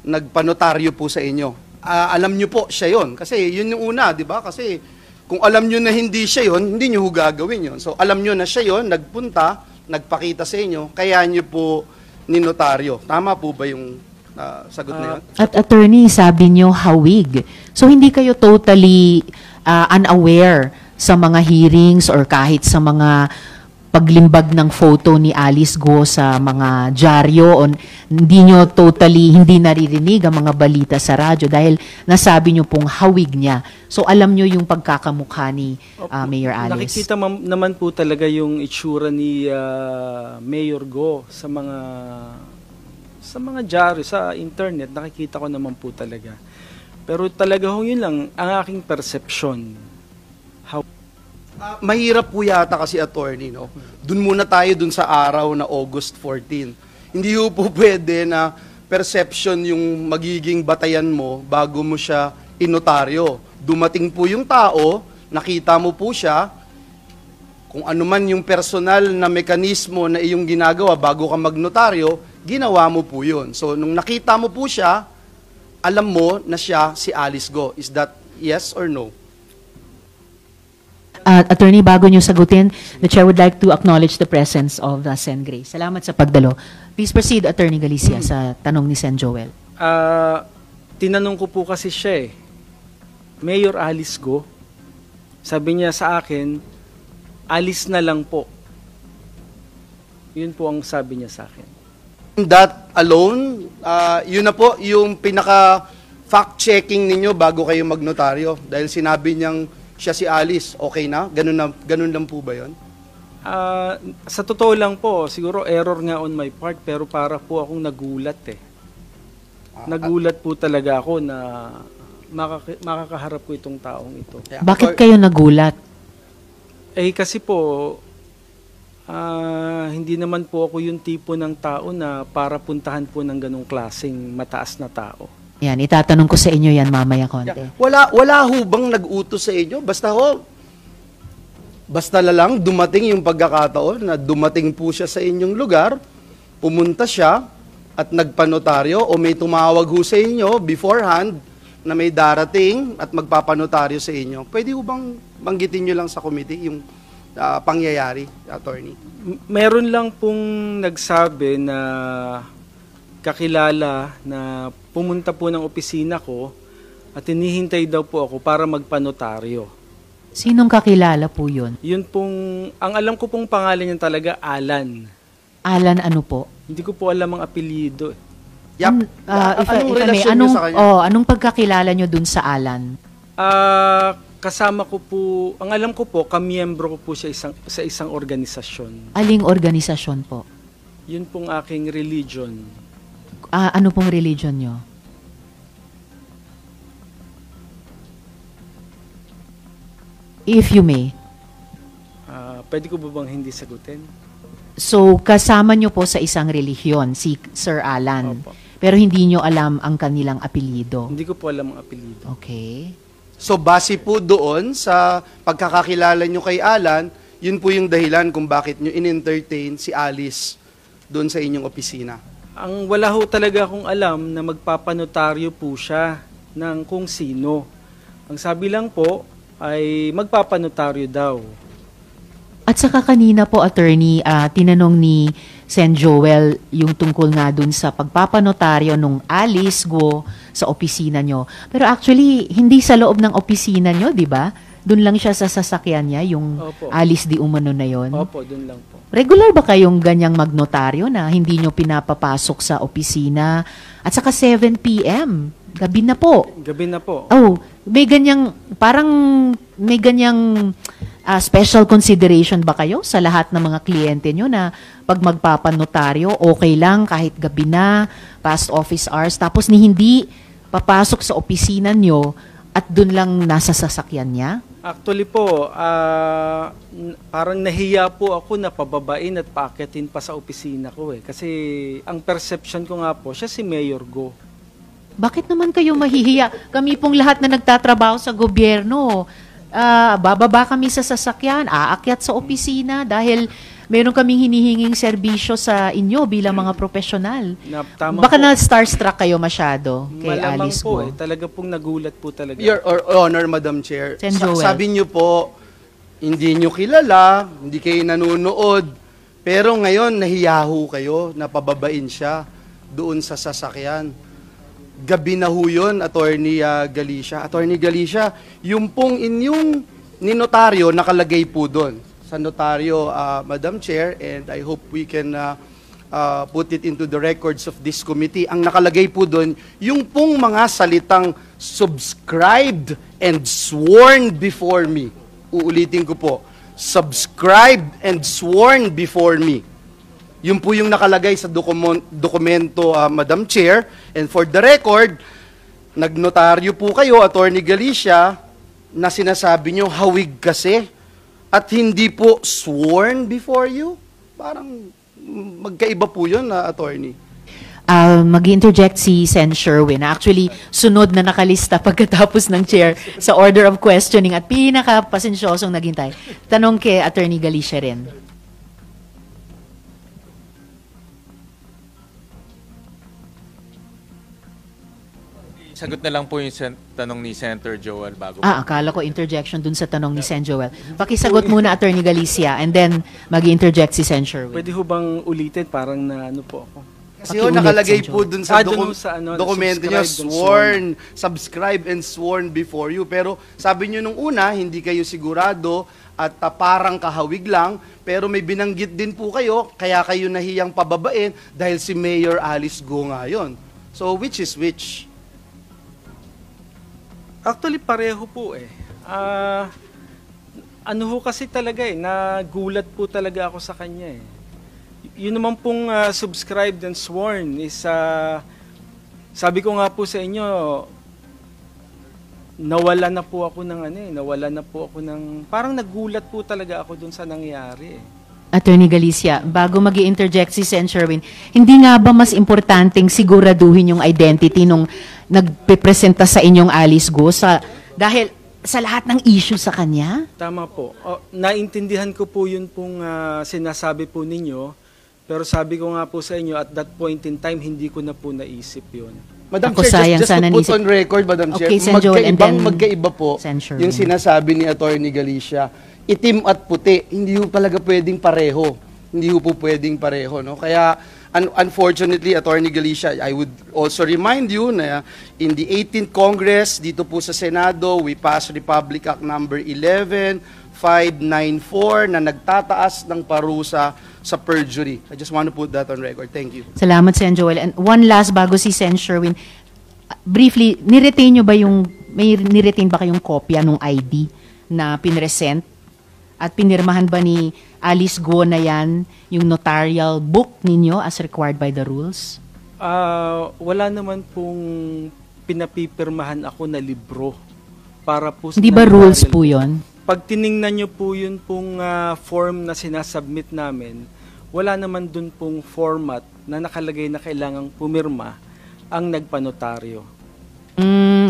nagpanotaryo po sa inyo. Alam nyo po siya yon. Kasi yun yung una, di ba? Kasi kung alam nyo na hindi siya yon, hindi nyo gagawin yon. So, alam nyo na siya yon, nagpunta, nagpakita sa inyo, kaya nyo po ninotaryo. Tama po ba yung sagot na yun? At attorney, sabi nyo hawig. So hindi kayo totally unaware sa mga hearings or kahit sa mga paglimbag ng photo ni Alice Go sa mga dyaryo, o hindi nyo totally, hindi naririnig ang mga balita sa radyo dahil nasabi nyo pong hawig niya. So alam nyo yung pagkakamukha ni Mayor Alice. Nakikita naman po talaga yung itsura ni Mayor Go sa mga dyaryo, sa internet, nakikita ko naman po talaga. Pero talaga yun lang ang aking perception. Mahirap po yata kasi, attorney, no? Dun muna tayo dun sa araw na August 14. Hindi po pwede na perception yung magiging batayan mo bago mo siya inotaryo. Dumating po yung tao, nakita mo po siya, kung ano man yung personal na mekanismo na iyong ginagawa bago ka magnotaryo, ginawa mo po yun. So, nung nakita mo po siya, alam mo na siya si Alice Go. Is that yes or no? Attorney, bago niyo sagutin, the Chair would like to acknowledge the presence of Sen. Grace. Salamat sa pagdalo. Please proceed, Attorney Galicia, sa tanong ni Sen. Joel. Tinanong ko po kasi siya Mayor Alice Go, sabi niya sa akin, alis na lang po. Yun po ang sabi niya sa akin. That alone, yun na po yung pinaka fact-checking ninyo bago kayo magnotaryo. Dahil sinabi niyang siya si Alice, okay na? Ganun lang po ba yun? Sa totoo lang po, siguro error nga on my part, pero para po akong nagulat Nagulat po talaga ako na makakaharap ko itong taong ito. Yeah. Bakit kayo nagulat? Kasi po, hindi naman po ako yung tipo ng tao na para puntahan po ng ganong klaseng mataas na tao. Yan, itatanong ko sa inyo yan mamaya konti. Yeah. Wala ho bang nag-utos sa inyo? Basta lang dumating yung pagkakataon na dumating po siya sa inyong lugar, pumunta siya at nagpanotaryo o may tumawag ho sa inyo beforehand na may darating at magpapanotaryo sa inyo. Pwede ho bang banggitin nyo lang sa committee yung pangyayari, attorney? Meron lang pong nagsabi na kakilala na pumunta po ng opisina ko at hinihintay daw po ako para magpanotaryo. Sinong kakilala po yun? Yun pong, ang alam ko pong pangalan niya talaga, Alan. Alan ano po? Hindi ko po alam ang apelyido. Yep. Anong relasyon nyo sa kanya? Anong pagkakilala nyo dun sa Alan? Kasama ko po, ang alam ko po, kamiyembro ko po siya sa isang organisasyon. Aling organisasyon po? Yun pong aking religion. Ano pong religion nyo? If you may. Pwede ko ba bang hindi sagutin? So, kasama nyo po sa isang relihiyon, si Sir Alan. Opo. Pero hindi nyo alam ang kanilang apelyido. Hindi ko po alam ang apelyido. Okay. So base po doon sa pagkakakilala nyo kay Alan, yun po yung dahilan kung bakit nyo in-entertain si Alice doon sa inyong opisina. Ang wala ho talaga akong alam na magpapanotaryo po siya ng kung sino. Ang sabi lang po ay magpapanotaryo daw. At saka kanina po, attorney, tinanong ni Sen. Joel yung tungkol nga dun sa pagpapanotaryo nung Alice Go sa opisina nyo. Pero actually, hindi sa loob ng opisina nyo, di ba? Doon lang siya sa sasakyan niya, yung Opo. Alice di umano na yon. Opo, dun lang po. Regular ba kayong ganyang magnotaryo na hindi nyo pinapapasok sa opisina? At saka 7 p.m., gabi na po. Gabi na po. Oh, may ganyang, parang may ganyang special consideration ba kayo sa lahat ng mga kliyente nyo na pag magpapanotaryo, okay lang kahit gabi na, past office hours, tapos hindi papasok sa opisina nyo at dun lang nasa sasakyan niya? Actually po, parang nahiya po ako na pababain at paakitin pa sa opisina ko Kasi ang perception ko nga po, siya si Mayor Go. Bakit naman kayo mahihiya? Kami pong lahat na nagtatrabaho sa gobyerno, bababa kami sa sasakyan, aakyat sa opisina dahil meron kaming hinihinging serbisyo sa inyo bilang mga profesional. Baka na starstruck kayo masyado kay Malamang Alice po Go. talaga pong nagulat po talaga. Your Honor, Madam Chair, Sen. Joel. sabi nyo po, hindi nyo kilala, hindi kayo nanonood, pero ngayon nahiyaho kayo na pababain siya doon sa sasakyan. Gabi na ho yun, Attorney Galicia. Attorney Galicia, yung pong inyong ninotaryo nakalagay po doon sa notaryo, Madam Chair, and I hope we can put it into the records of this committee. Ang nakalagay po doon, yung pong mga salitang subscribed and sworn before me. Uulitin ko po, subscribed and sworn before me. Yun po yung nakalagay sa dokumento, Madam Chair. And for the record, nagnotaryo po kayo, Attorney Galicia, na sinasabi nyo, hawig kasi At hindi po sworn before you? Parang magkaiba po yun, attorney. Mag-interject si Sen. Sherwin. Actually, sunod na nakalista pagkatapos ng chair sa order of questioning at pinaka-pasensyosong naghintay. Tanong kay Attorney Galicia rin. Sagot na lang po yung tanong ni Senator Joel bago. Akala ko interjection dun sa tanong ni Sen. Joel. Pakisagot muna, Attorney Galicia, and then mag-interject si Sen. Sherwin. Pwede ho bang ulitin? Parang na ano po ako. Kasi Pakiulit, nakalagay Sen. po Joel. dun sa, Dun sa ano, dokumento nyo, subscribe and sworn, subscribe and sworn before you. Pero sabi nyo nung una, hindi kayo sigurado at parang kahawig lang, pero may binanggit din po kayo, kaya kayo nahiyang pababain dahil si Mayor Alice Go nga yun. So, which is which? Actually, pareho po eh. Ano ho kasi talaga eh, nagulat po talaga ako sa kanya eh. Yun naman pong subscribed and sworn is, sabi ko nga po sa inyo, nawala na po ako ng parang nagulat po talaga ako dun sa nangyari eh. Attorney Galicia, bago mag-interject si Sen. Sherwin, hindi nga ba mas importanteng siguraduhin yung identity nung nagpipresenta sa inyong Alice Go dahil sa lahat ng issue sa kanya? Tama po. Naintindihan ko po yun pong sinasabi po ninyo, pero sabi ko nga po sa inyo, at that point in time, hindi ko na po naisip yun. Madam Ako Chair, sayang, just sana to put naisip- on record, Madam Okay, Chair, Sen. Joel, and then magkaiba po Sen. Sherwin. yung sinasabi ni Attorney Galicia. Itim at puti, hindi ho talaga pwedeng pareho. Hindi ho po pwedeng pareho. No? Kaya, unfortunately, Attorney Galicia, I would also remind you na in the 18th Congress, dito po sa Senado, we passed Republic Act number 11594 na nagtataas ng parusa sa perjury. I just want to put that on record. Thank you. Salamat, Sen. Joel. And one last bago si Sen. Sherwin, briefly, niretain nyo ba may niretain ba kayong kopya ng ID na pinresent? At pinirmahan ba ni Alice Go na yan yung notarial book ninyo as required by the rules? Wala naman pong pinapipirmahan ako na libro para po sa Hindi ba notarial rules po yun? Pag tiningnan nyo po yun pong form na sinasubmit namin, wala naman dun pong format na nakalagay na kailangang pumirma ang nagpanotaryo.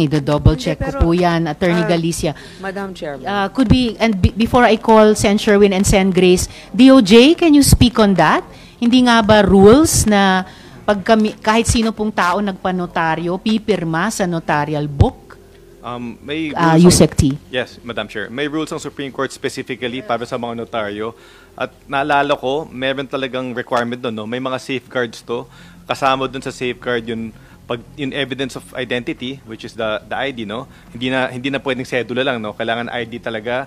Ida-double check Hindi, ko pero, po yan, Attorney Galicia. Madam Chairman. Could be, and before I call Sen. Sherwin and Sen. Grace, DOJ, can you speak on that? Hindi nga ba rules na kahit sino pong tao nagpanotaryo, pipirma sa notarial book? May rules USEC T. Yes, Madam Chair. May rules ang Supreme Court specifically para sa mga notaryo. At naalala ko, meron talagang requirement doon. No? May mga safeguards to. Kasama doon sa safeguard yung evidence of identity, which is the ID, no? Hindi na pwedeng sedula lang, no? Kailangan ID talaga,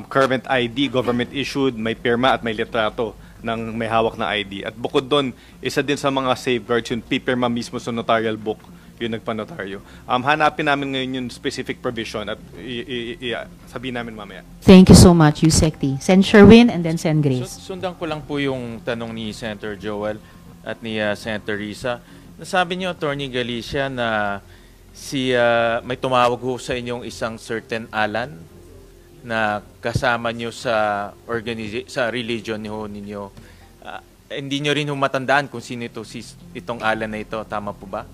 current ID, government issued, may pirma at may litrato ng may hawak na ID. At bukod doon, isa din sa mga safeguards yung pipirma mismo sa notarial book, yung nagpanotaryo. Hanapin namin ngayon yung specific provision at sabihin namin mamaya. Thank you so much, USEC T. Sen. Sherwin and then Sen. Grace. Sundan ko lang po yung tanong ni Senator Joel at ni Senator Risa. Nasabi niyo, Attorney Galicia, na may tumawag ho sa inyong isang certain Alan na kasama niyo sa religion ho ninyo. Hindi niyo rin ho matandaan kung sino itong Alan na ito. Tama po ba?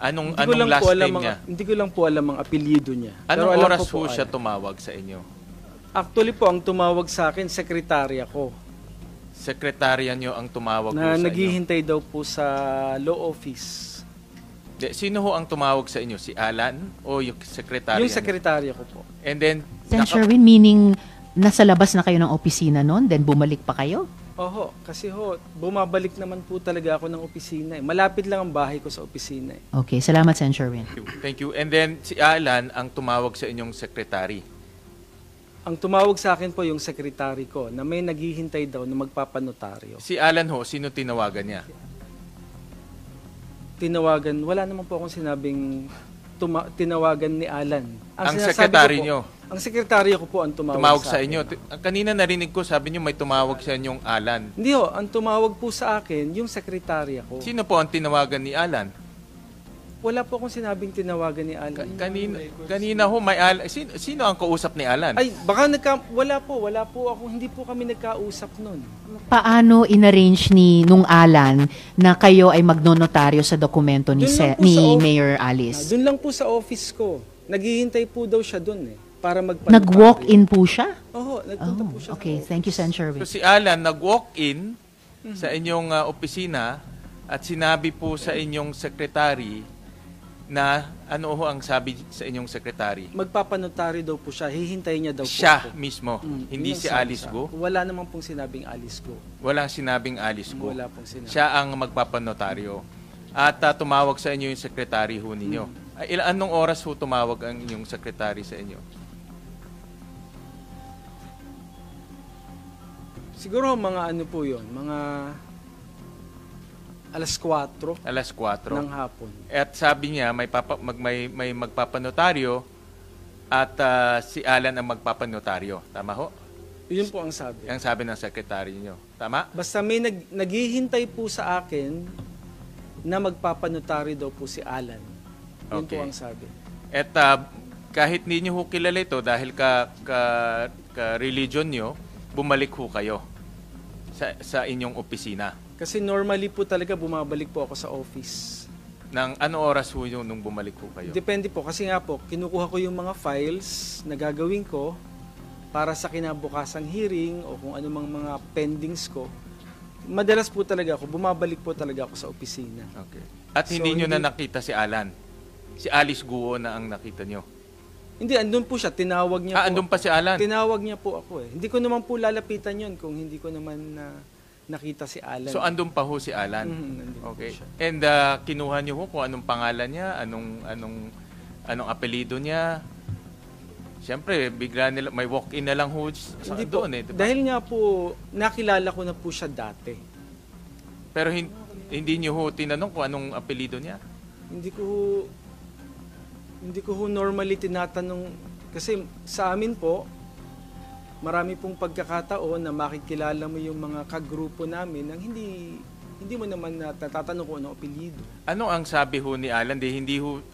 Anong last name niya? Hindi ko lang po alam ang apelyido niya. Anong Pero alam oras ko po siya tumawag sa inyo? Actually po, ang tumawag sa akin, sekretarya ko. Sekretarya niyo ang tumawag Na ho sa inyo? naghihintay daw po sa law office. Sino ho ang tumawag sa inyo? Si Alan o yung sekretarya Yung niyo? sekretarya ko po. And then, Sen. Sherwin, meaning nasa labas na kayo ng opisina noon, then bumalik pa kayo? Oho, kasi bumabalik naman po talaga ako ng opisina. Malapit lang ang bahay ko sa opisina. Okay, salamat, Sen. Sherwin. Thank you. And then, si Alan ang tumawag sa inyong sekretary. Ang tumawag sa akin po yung sekretary ko na may naghihintay daw na magpapanotaryo. Si Alan ho, sino tinawagan niya? Tinawagan, wala naman po akong sinabing tinawagan ni Alan. Ang sinasabi sekretary ko po, niyo? Ang sekretaryo ko po ang tumawag Sa akin. inyo. Kanina narinig ko, sabi niyo may tumawag sa inyong Alan. Hindi ho, ang tumawag po sa akin yung sekretarya ko. Sino po ang tinawagan ni Alan? Wala po akong sinabing tinawagan ni Alan. Kanina ho, sino ang kausap ni Alan? Ay, baka wala po ako, hindi po kami nagkausap nun. Paano inarrange nung Alan na kayo ay magnonotaryo sa dokumento ni Doon lang po ni sa Mayor Alice? Doon lang po sa office ko. Naghihintay po daw siya doon para magpanotaryo. Nag-walk-in po siya? Oo, nagpunta po siya. Okay, sa thank you, Sen. So Sherwin. si Alan nag-walk-in sa inyong opisina at sinabi po sa inyong secretary na ano ho ang sabi sa inyong secretary? Magpapanotaryo daw po siya. Hihintayin niya daw po Siya ako. mismo, hindi Yun ang si sabi Alice sa Go. akin. Wala naman pong sinabing Alice Go. Walang sinabing Alice Go. Wala pong sinabi. Siya ang magpapanotaryo. At tumawag sa inyo yung secretary ho ninyo. Anong oras ho tumawag ang inyong secretary sa inyo? Siguro mga ano po yun, mga alas 4 Alas 4. ng hapon. At sabi niya may magpapanotaryo at si Alan ang magpapanotaryo. Tama ho? Yun po ang sabi. Ang sabi ng secretary niyo. Tama? Basta may naghihintay po sa akin na magpapanotaryo daw po si Alan. Yun Okay. po ang sabi. At kahit hindi niyo ho kilala ito dahil ka-religion niyo, bumalik ho kayo sa inyong opisina. Kasi normally po talaga bumabalik po ako sa office. Nang ano oras ho yung nung bumalik ho kayo? Depende po kasi nga po, kinukuha ko yung mga files na gagawin ko para sa kinabukasang hearing o kung anumang mga pendings ko. Madalas po talaga ako, bumabalik po talaga ako sa opisina. Okay. At So, hindi niyo na hindi- nakita si Alan. Si Alice Guo na ang nakita niyo. Hindi, andun po siya, tinawag niya po. Andun pa si Alan. Tinawag niya po ako eh. Hindi ko naman po lalapitan yun kung hindi ko naman nakita si Alan. So andun pa ho si Alan. Nandun po Okay. siya. And kinuha niyo ho kung anong pangalan niya, anong apelyido niya. Siyempre, bigla nila may walk-in na lang ho sa Hindi po. doon eh. Diba? Dahil nga po, nakilala ko na po siya dati. Pero hindi niyo ho tinanong kung anong apelyido niya. Hindi ko ho normally tinatanong kasi sa amin po marami pong pagkakataon na makikilala mo yung mga kagrupo namin nang hindi mo naman natatanong kung ano apelyido. Ano ang sabi ho ni Alan?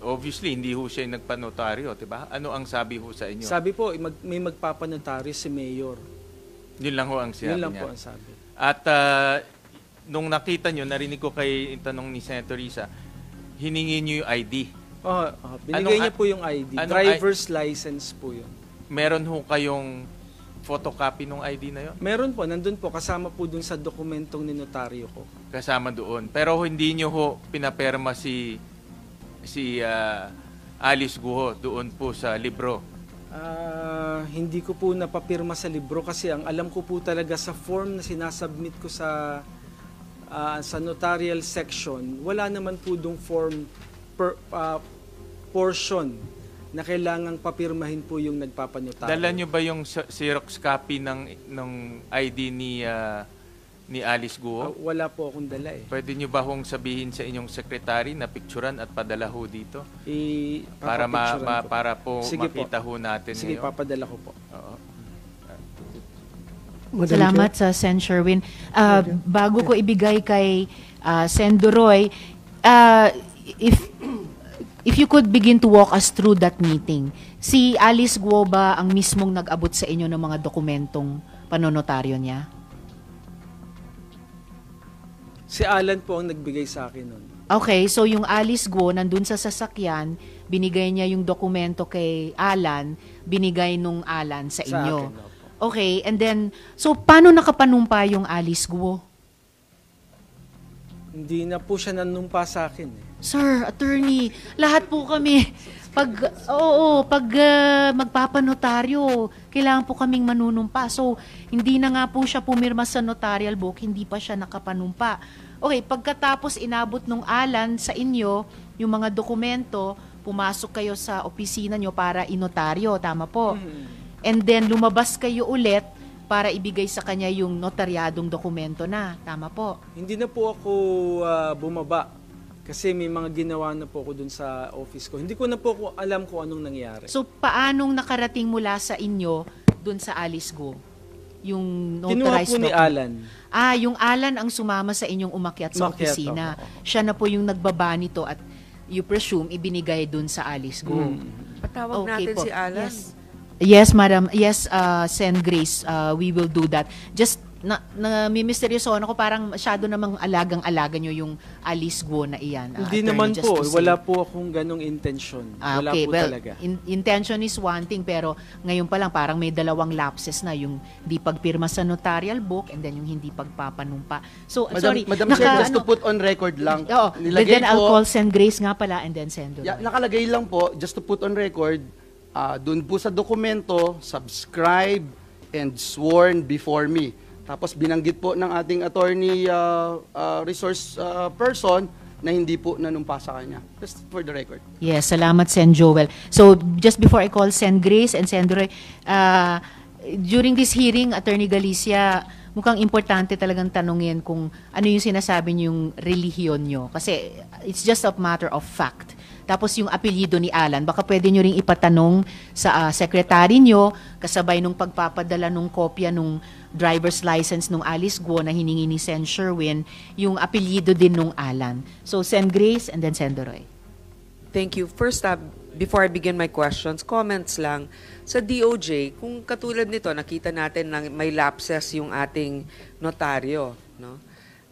Obviously, hindi ho siya yung nagpanotaryo, diba? Ano ang sabi ho sa inyo? Sabi po may magpapanotaryo si Mayor. Yun lang ho ang sinabi Yun lang niya. po ang sabi. At nung nakita nyo, narinig ko kay tanong ni Senator Risa, hiningi nyo yung ID. Binigay niya po yung ID. Driver's license po yun. Meron ho kayong photocopy ng ID na yun? Meron po, nandun po, kasama po dun sa dokumentong ninotaryo ko. Kasama doon. Pero hindi nyo ho pinaperma si Alice Guo doon po sa libro. Hindi ko po napapirma sa libro kasi ang alam ko po talaga sa form na sinasubmit ko sa notarial section, wala naman po dong form portion na kailangang papirmahin po yung nagpapanotaryo. Dala nyo ba yung Xerox copy ng ID ni Alice Guo? Wala po akong dala eh. Pwede nyo ba hong sabihin sa inyong secretary na picturean at padala ho dito? Para Papapicturean ko. para po Sige po. makita ho natin Sige, ngayon. papadala ko po. Oo. Salamat sa Sen. Sherwin. Bago ko ibigay kay Sen. Duroy, if you could begin to walk us through that meeting. Si Alice Guo ba ang mismong nag-abot sa inyo ng mga dokumentong panonotaryo niya? Si Alan po ang nagbigay sa akin nun. Okay, so yung Alice Guo nandun sa sasakyan, binigay niya yung dokumento kay Alan, binigay nung Alan sa Sa inyo. akin, opo. Okay, and then, so paano nakapanumpa yung Alice Guo? Hindi na po siya nanumpa sa akin eh. Sir, attorney, lahat po kami, pag magpapanotaryo, kailangan po kaming manunumpa. So, hindi na nga po siya pumirma sa notarial book, hindi pa siya nakapanumpa. Okay, pagkatapos inabot nung Alan sa inyo, yung mga dokumento, pumasok kayo sa opisina nyo para inotaryo, tama po? And then, lumabas kayo ulit para ibigay sa kanya yung notaryadong dokumento na, tama po? Hindi na po ako bumaba kasi may mga ginawa na po ako dun sa office ko. Hindi ko na po ako alam kung anong nangyari. So, paanong nakarating mula sa inyo dun sa Alice Go? Yung Kinuha notarized po ni document? Alan. Yung Alan ang sumama sa inyong umakyat sa Umakyat, opisina. oo. Siya na po yung nagbaba nito at you presume, ibinigay dun sa Alice Go. Patawag Okay natin po. si Alan. Yes, madam. Yes, Sen Grace, we will do that. Just misteryoso ako, parang masyado namang alagang-alaga nyo yung Alice Guo na iyan. Hindi attorney, naman just po. to say. Wala po akong ganong intention. Wala Okay, po well, talaga. intention is one thing, pero ngayon pa lang parang may dalawang lapses na, yung di pagpirma sa notarial book and then yung hindi pagpapanumpa. So, sorry. Madam Chair, just to put on record lang. Oo, nilagay then I'll po- call Sen Grace nga pala and then send Yeah, nakalagay lang po, just to put on record, doon po sa dokumento, subscribe and sworn before me. Tapos binanggit po ng ating attorney resource person na hindi po nanumpa sa kanya. Just for the record. Yes, salamat Sen Joel. So, just before I call Sen Grace and Sen Roy, during this hearing, Attorney Galicia, mukhang importante talagang tanungin kung ano yung sinasabi niyong relihiyon nyo. Kasi it's just a matter of fact. Tapos yung apelyido ni Alan, baka pwede nyo ring ipatanong sa secretary nyo, kasabay nung pagpapadala nung kopya nung driver's license nung Alice Guo na hiningi ni Sen Sherwin, yung apelyido din nung Alan. So, Sen Grace and then Sen Doroy. Thank you. First up, before I begin my questions, comments lang. Sa DOJ, kung katulad nito, nakita natin na may lapses yung ating notaryo, no?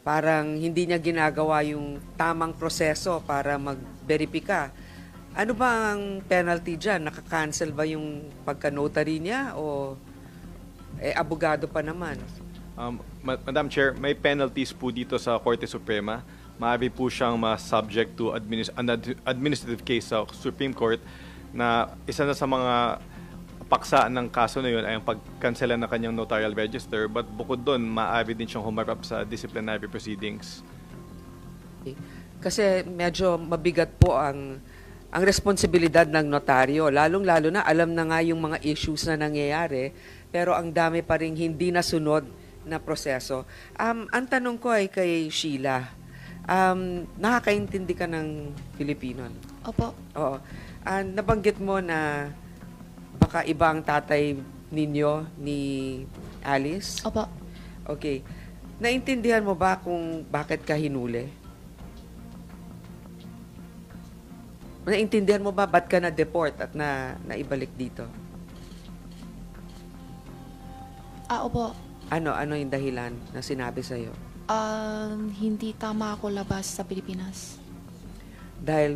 Parang hindi niya ginagawa yung tamang proseso para mag-verifika. Ano ba ang penalty dyan? Nakakancel ba yung pagka-notary niya o abogado pa naman? Madam Chair, may penalties po dito sa Korte Suprema. Maaari po siyang ma-subject to administrative case sa Supreme Court na isa na sa mga paksa ng kaso na yun ay ang pagkansela ng kanyang notarial register, but bukod doon, maaari din siyang humarap sa disciplinary proceedings. Kasi medyo mabigat po ang responsibilidad ng notaryo. Lalong-lalo na alam na nga yung mga issues na nangyayari, pero ang dami pa rin hindi nasunod na proseso. Ang tanong ko ay kay Sheila. Nakakaintindi ka ng Filipino? Opo. Oo. Nabanggit mo na baka iba ang tatay ninyo ni Alice? Opo. Okay. Naintindihan mo ba kung bakit ka hinuli? Naintindihan mo ba ba't ka na-deport at naibalik dito? Opo. Ano yung dahilan na sinabi sa'yo? Hindi tama ako labas sa Pilipinas. Dahil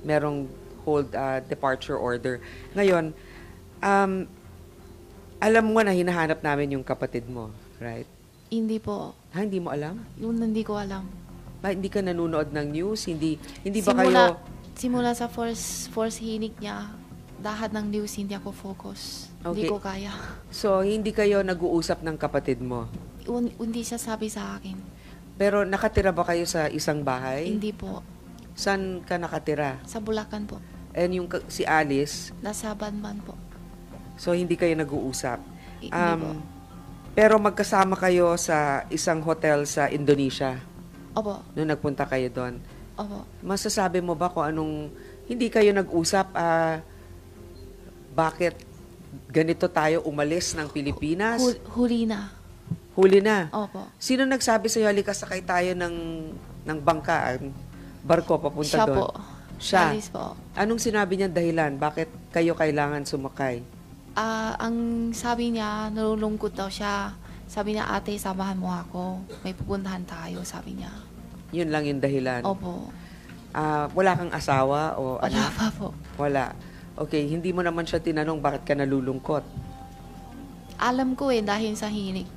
merong hold departure order. Ngayon, alam mo na hinahanap namin yung kapatid mo, right? Hindi po. Hindi mo alam? Yun hindi ko alam. Hindi ka nanonood ng news? Hindi ba kayo... Simula sa first hinig niya, lahat ng news hindi ako focus. Hindi Okay. ko kaya. So, hindi kayo nag-uusap ng kapatid mo? Hindi siya sabi sa akin. Pero nakatira ba kayo sa isang bahay? Hindi po. Saan ka nakatira? Sa Bulacan po. And si Alice, Nasa Banban po. so hindi kayo nag-uusap? Hindi po. Pero magkasama kayo sa isang hotel sa Indonesia Opo. nung nagpunta kayo doon. Opo. Masasabi mo ba kung anong hindi kayo nag-usap, bakit ganito tayo umalis ng Pilipinas? Huli na. Huli na. Opo. Sino nagsabi sa'yo, halika sakay tayo ng bangka, barko papunta Siya doon? po. Siya. Alice po. Anong sinabi niya dahilan? Bakit kayo kailangan sumakay? Ang sabi niya, nalulungkot daw siya. Sabi niya, ate, samahan mo ako. May pupuntahan tayo, sabi niya. Yun lang yung dahilan. Opo. Wala kang asawa o Wala ano? pa po. Wala. Okay, hindi mo naman siya tinanong bakit ka nalulungkot. Alam ko dahil sa hinig.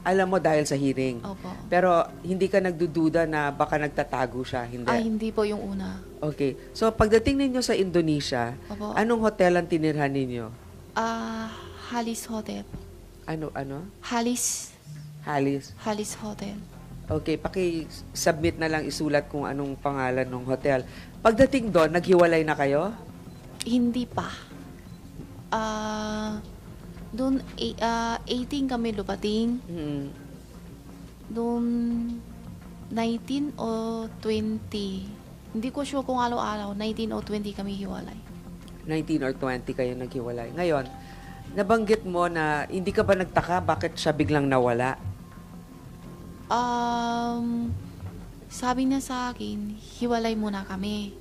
Alam mo dahil sa hearing. Opo. Pero hindi ka nagdududa na baka nagtatago siya, hindi? Hindi po yung una. Okay. So, pagdating ninyo sa Indonesia, Opo. anong hotel ang tinirhan ninyo? Halis Hotel. Ano? Halis Halis? Hotel. Okay, paki-submit na lang isulat kung anong pangalan ng hotel. Pagdating doon, naghiwalay na kayo? Hindi pa. Doon, 18 kami lupating. Mm. Doon, 19 o 20. Hindi ko sure kung araw-araw. 19 o 20 kami hiwalay. 19 or 20 kayo naghiwalay. Ngayon, nabanggit mo na hindi ka ba nagtaka bakit siya biglang nawala? Sabi niya sa akin, hiwalay muna kami.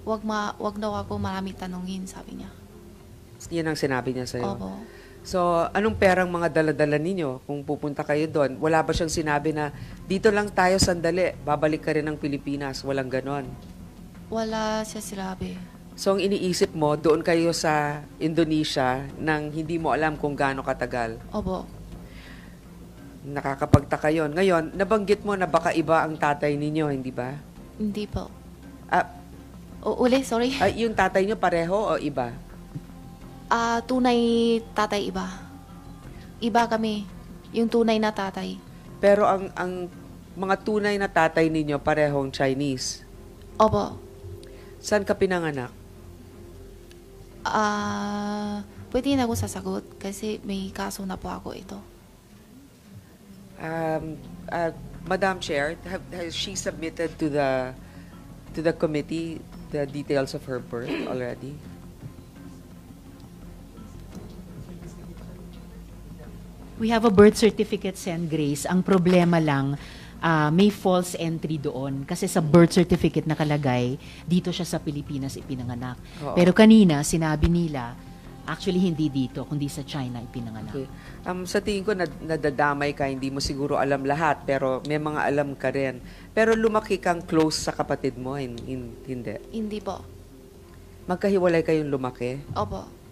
Wag daw ako maraming tanungin, sabi niya. Yan ang sinabi niya sa'yo. Opo. So, anong perang mga dala-dala ninyo kung pupunta kayo doon? Wala ba siyang sinabi na, dito lang tayo sandali, babalik ka rin ng Pilipinas? Walang ganon. Wala siya sinabi. So, ang iniisip mo, doon kayo sa Indonesia nang hindi mo alam kung gaano katagal. Opo. Nakakapagtaka yun. Ngayon, nabanggit mo na baka iba ang tatay ninyo, hindi ba? Hindi po. Ah, Sorry. yung tatay niyo pareho o iba? Tunay tatay iba. Iba kami. Yung tunay na tatay. Pero ang mga tunay na tatay ninyo parehong Chinese. Opo. Saan ka pinanganak? Pwede na ako sasagot kasi may kaso na po ako ito. Madam Chair, has she submitted to the committee the details of her birth already? We have a birth certificate, Sen. Grace. Ang problema lang, may false entry doon. Kasi sa birth certificate nakalagay, dito siya sa Pilipinas ipinanganak. Oo. Pero kanina, sinabi nila, actually hindi dito, kundi sa China ipinanganak. Okay. Sa tingin ko, nadadamay ka, hindi mo siguro alam lahat, pero may mga alam ka rin. Pero lumaki kang close sa kapatid mo, hindi. Hindi po. Magkahiwalay kayong lumaki? Opo.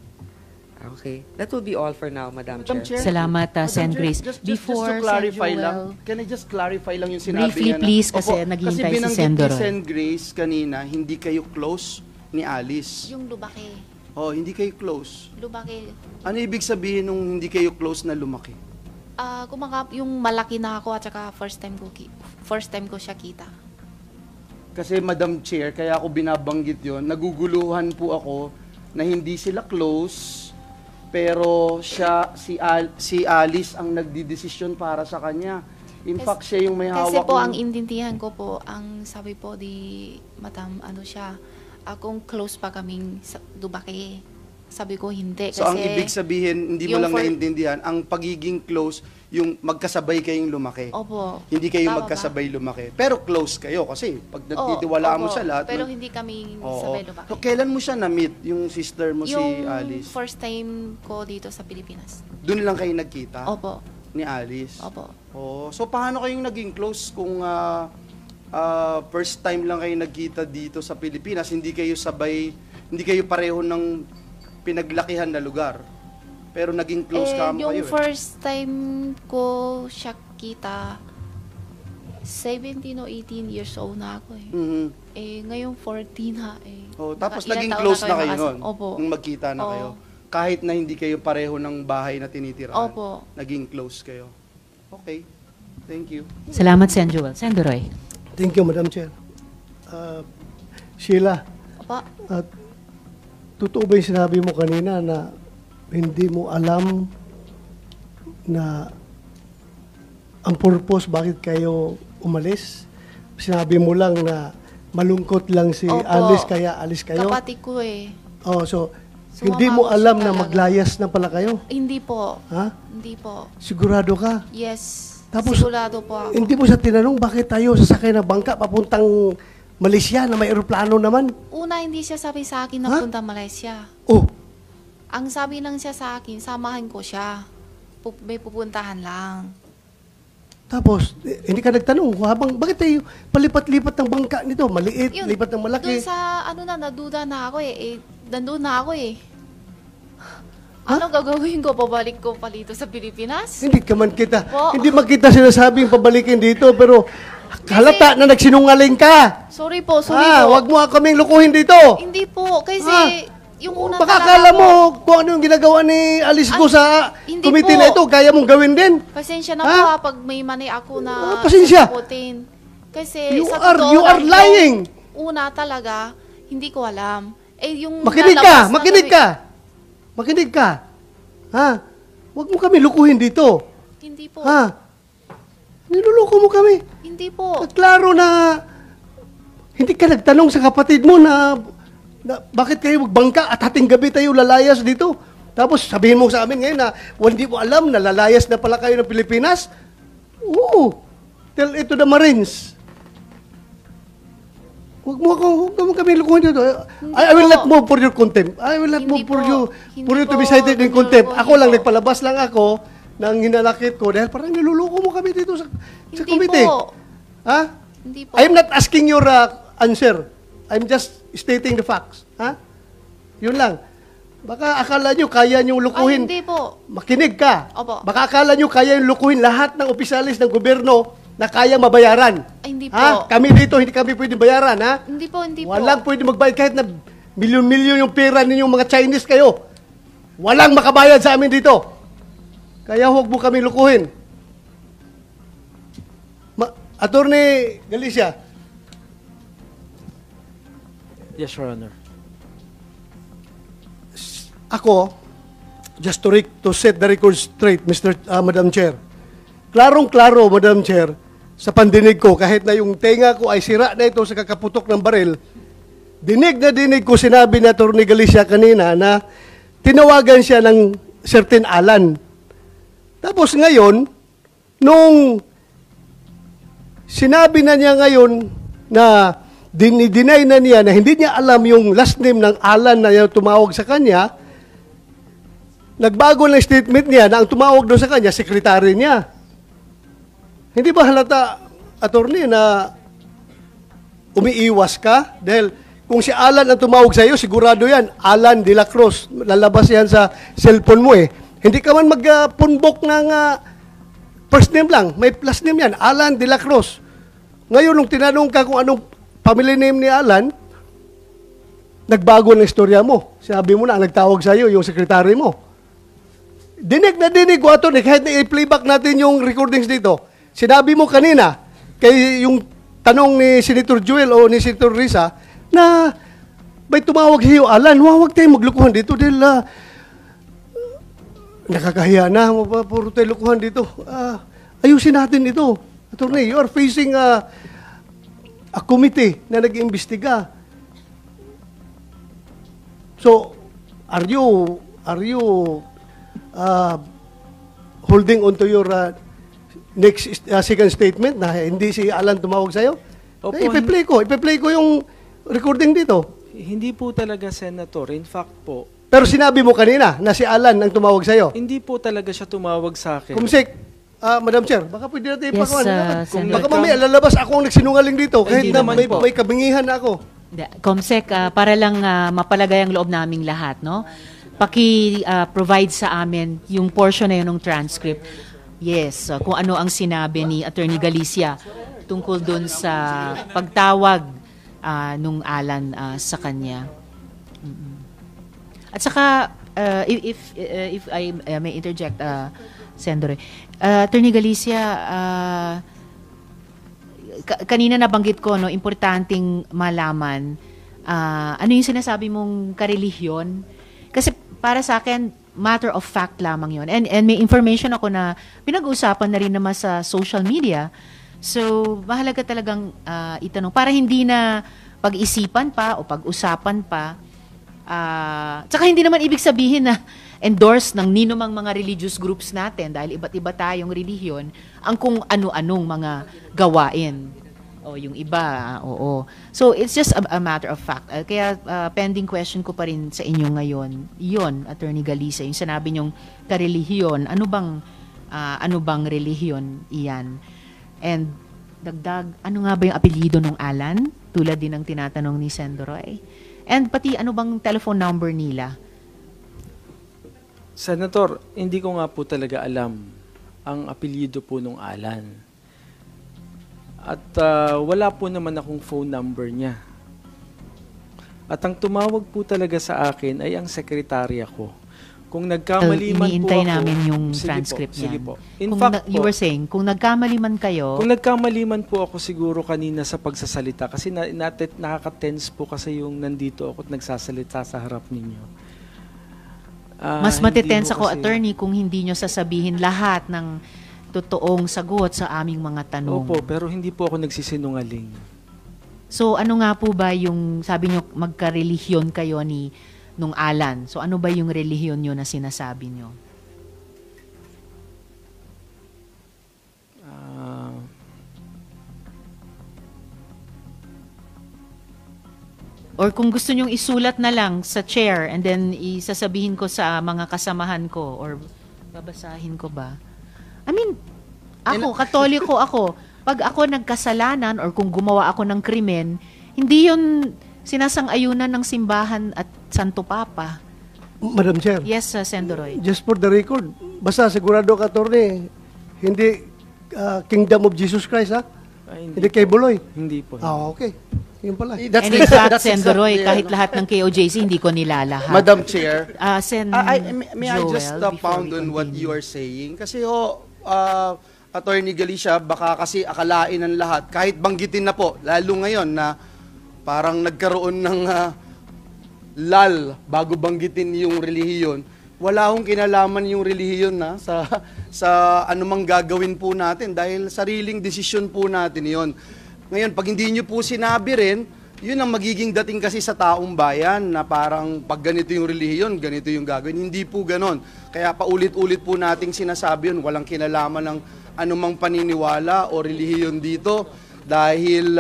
Okay. That will be all for now, Madam Madam Chair. Chair. Salamat, Sen. Madam Chair, Grace. just Before, to clarify Sen. lang, Joel, can I just clarify lang yung sinabi briefly, niya na, please, kasi Opo, naghihintay si binanggit Sen. ni Doroy. Sen. Grace kanina, hindi kayo close ni Alice. Yung lumaki. Oh, hindi kayo close. Lumaki. Ano ibig sabihin nung hindi kayo close na lumaki? Yung malaki na ako at saka first time ko siya kita. Kasi Madam Chair, kaya ako binabanggit yon, naguguluhan po ako na hindi sila close, pero si Alice ang nagdidesisyon para sa kanya. In fact, siya yung may hawak. Kasi po, ng- ang intindihan ko po, ang sabi po di Madam, akong close pa kaming lumaki. Sabi ko hindi. So, kasi ang ibig sabihin, hindi mo yung lang naintindihan, ang pagiging close, yung magkasabay kayong lumaki. Opo. Hindi kayo Tama ba? magkasabay lumaki. Pero close kayo kasi pag nagtitiwalaan mo Opo. sa lahat. Pero hindi kami Oo. sabay lumaki. So, kailan mo siya na-meet, yung sister mo, si Yung Alice? first time ko dito sa Pilipinas. Doon lang kayo nagkita? Opo. Ni Alice? Opo. Oh, so paano kayong naging close kung first time lang kayo nagkita dito sa Pilipinas, hindi kayo pareho ng pinaglakihan na lugar? Pero naging close kamo yung kayo. first time ko siya kita, 17 o 18 years old na ako eh. Mhm. Ngayon 14 ha eh. Oh, tapos Ilang naging taon close na kami kayo magkasama? noon. Opo. Nung magkita na Oo. kayo. Kahit na hindi kayo pareho ng bahay na tinitirahan. Opo. Naging close kayo. Okay. Thank you. Salamat, Sen. Joel. Sen. Doroy. Thank you, Madam Chair. Sheila, Opo. totoo ba yung sinabi mo kanina na hindi mo alam na ang purpose bakit kayo umalis? Sinabi mo lang na malungkot lang si Opo. Alice kaya alis kayo? Kapatid ko eh. Oh, so Sumama hindi mo ako alam siya na talaga. maglayas na pala kayo? Hindi po. Ha? Hindi po. Sigurado ka? Yes. Tapos, Sigurado po ako. Hindi mo siya tinanong bakit tayo sasakay ng bangka papuntang Malaysia na may eroplano naman? Una, hindi siya sabi sa akin na Ha? punta Malaysia. Oh, Ang sabi lang siya sa akin, samahan ko siya. May pupuntahan lang. tapos hindi ka nagtanong bakit tayo palipat-lipat ng bangka nito? Maliit, Yun, lipat ng malaki. Doon sa, naduda na ako eh. Nandun na ako eh. Ano gagawin ko? Pabalik ko pa dito sa Pilipinas? Hindi ka man kita. Po. Hindi man kita sinasabing pabalikin dito, pero halata na nagsinungaling ka. Sorry po, sorry po. Wag mo kaming lukuhin dito. Hindi po, kasi yung una Baka talaga akala po, mo kung ano yung ginagawa ni Alice ko Ay, sa hindi committee po. na ito, kaya mong gawin din. pasensya na Ha? po pag may mani ako na Pasensya. sasagutin. Kasi You sa are- totoo you are lang, lying. yung Una talaga, hindi ko alam. Yung Makinig lalabas ka, na makinig gabi- ka. Makinig ka. Ha? Huwag mo kami lukuhin dito. Hindi po. Ha? Niluluko mo kami. Hindi po. Klaro na hindi ka nagtanong sa kapatid mo na bakit kayo magbangka at hating gabi tayo lalayas dito. Tapos sabihin mo sa amin ngayon na hindi mo alam na lalayas na pala kayo ng Pilipinas. Oo. Tell it to the Marines. huwag mo kami lukuhin dito. I will not move for your contempt. I will not Hindi move for po. you, Hindi for you to po, be cited in contempt. niluluko Ako niyo lang, po. nagpalabas lang ako ng hinanakit ko dahil parang niluluko mo kami dito sa Hindi committee. po. Ha? Hindi po. I'm not asking your answer. I'm just stating the facts. Ha? Yun lang. Baka akala nyo kaya nyo lukuhin. Ay, hindi po. Makinig ka. Opo. Baka akala nyo kaya yung lukuhin lahat ng opisyalis ng gobyerno na kaya mabayaran. Ay, hindi Ha? po. Kami dito, hindi kami pwede bayaran, ha? Hindi po, hindi po. Walang pwede magbayad kahit na milyon-milyon yung pera ninyong mga Chinese kayo. Walang makabayad sa amin dito. Kaya huwag mo kami lukuhin. Attorney Galicia, Yes, Your Honor. ako, just to set the record straight, Madam Chair. Klarong-klaro, Madam Chair, sa pandinig ko, kahit na yung tenga ko ay sira na ito sa kakaputok ng baril, dinig na dinig ko sinabi na Attorney Galicia kanina na tinawagan siya ng certain Alan. Tapos ngayon, nung sinabi na niya ngayon na dinay na niya na hindi niya alam yung last name ng Alan na tumawag sa kanya, nagbago ng statement niya na ang tumawag doon sa kanya, sekretary niya. Hindi ba halata, attorney, na umiiwas ka? Dahil kung si Alan ang tumawag sa iyo, sigurado yan, Alan de la Cruz. Lalabas yan sa cellphone mo eh. Hindi ka man magpunbok ng first name lang. May last name yan, Alan de la Cruz. Ngayon, nung tinanong ka kung anong family name ni Alan, nagbago ng istorya mo. Sabi mo na, ang nagtawag sa iyo, yung sekretary mo. Dinig na dinig ko, attorney, kahit na i-playback natin yung recordings dito. Sinabi mo kanina, kay yung tanong ni Senator Joel o ni Senator Risa, na may tumawag sa iyo, Alan, huwag tayong maglukuhan dito dahil nakakahiya na, puro tayo lukuhan dito. Ayusin natin ito. Attorney, you are facing a committee na nag-iimbestiga. So, are you holding on to your next second statement na hindi si Alan tumawag sa'yo? Opo, Ipe-play ko yung recording dito. Hindi po talaga, Senator. In fact po, Pero sinabi mo kanina na si Alan ang tumawag sa'yo. hindi po talaga siya tumawag sa akin. Kumsik, Madam Chair, baka pwede natin Yes, ipakuhan. Senator. Baka mamaya lalabas ako ang nagsinungaling dito kahit Hindi na naman po. may kabingihan na ako. Comsec, para lang mapalagay ang loob naming lahat, no? Paki-provide sa amin yung portion na yun ng transcript. Yes, kung ano ang sinabi ni Attorney Galicia tungkol dun sa pagtawag nung Alan sa kanya. At saka, if I may interject, Sendore, Attorney Galicia, kanina nabanggit ko, no, importanteng malaman, ano yung sinasabi mong karelihiyon? Kasi para sa akin, matter of fact lamang yun. And may information ako na pinag-uusapan na rin naman sa social media. So, mahalaga talagang itanong. Para hindi na pag-isipan pa o pag-usapan pa. Tsaka hindi naman ibig sabihin na endorse ng ninumang mga religious groups natin dahil iba't iba tayong relihiyon ang kung ano-anong mga gawain. O yung iba, oo. So, it's just a matter of fact. Kaya pending question ko pa rin sa inyo ngayon, yun, Attorney Galicia, yung sinabi nyong karelihiyon, ano bang relihiyon iyan? And dagdag, ano nga ba yung apelyido ng Alan? Tulad din ng tinatanong ni Sendoroy. And pati ano bang telephone number nila? Senator, hindi ko nga po talaga alam ang apelyido po nung Alan. At wala po naman akong phone number niya. At ang tumawag po talaga sa akin ay ang sekretarya ko. Kung nagkamali man po Iniintay ako... namin yung Sige transcript po, sige niyan. po. In Kung fact you po, were saying, kung nagkamali man kayo, kung nagkamali man po ako siguro kanina sa pagsasalita, kasi nakaka-tense po kasi yung nandito ako at nagsasalita sa harap ninyo. mas Hindi matitense ho ako, kasi- attorney, kung hindi nyo sasabihin lahat ng totoong sagot sa aming mga tanong. Opo, pero hindi po ako nagsisinungaling. So, ano nga po ba yung, sabi nyo, magka-relihiyon kayo nung Alan. So, ano ba yung relihiyon nyo na sinasabi nyo? or kung gusto nyong isulat na lang sa chair and then isasabihin ko sa mga kasamahan ko or babasahin ko ba? I mean, ako, Katoliko ako. Pag ako nagkasalanan or kung gumawa ako ng krimen, hindi yun sinasang-ayunan ng simbahan at Santo Papa. Madam Chair, Yes, Sendoroy. just for the record, basta sigurado ka, attorney, hindi Kingdom of Jesus Christ, ha? Hindi kay Buloy. Hindi po. Okay. Yun pala. And in fact, Sendoroy, kahit lahat ng KOJC, hindi ko nilalahat. Madam Chair, Sen may I just Joel, before pound we on what continue. you are saying? Kasi Attorney Galicia, baka kasi akalain ng lahat, kahit banggitin na po, lalo ngayon na parang nagkaroon ng lal bago banggitin yung relihiyon, wala akong kinalaman yung relihiyon na sa anumang gagawin po natin dahil sariling desisyon po natin yon. Ngayon, pag hindi nyo po sinabi rin, yun ang magiging dating kasi sa taong bayan na parang pag ganito yung relihiyon, ganito yung gagawin. Hindi po ganon. Kaya paulit-ulit po nating sinasabi yun, walang kinalaman ng anumang paniniwala o relihiyon dito dahil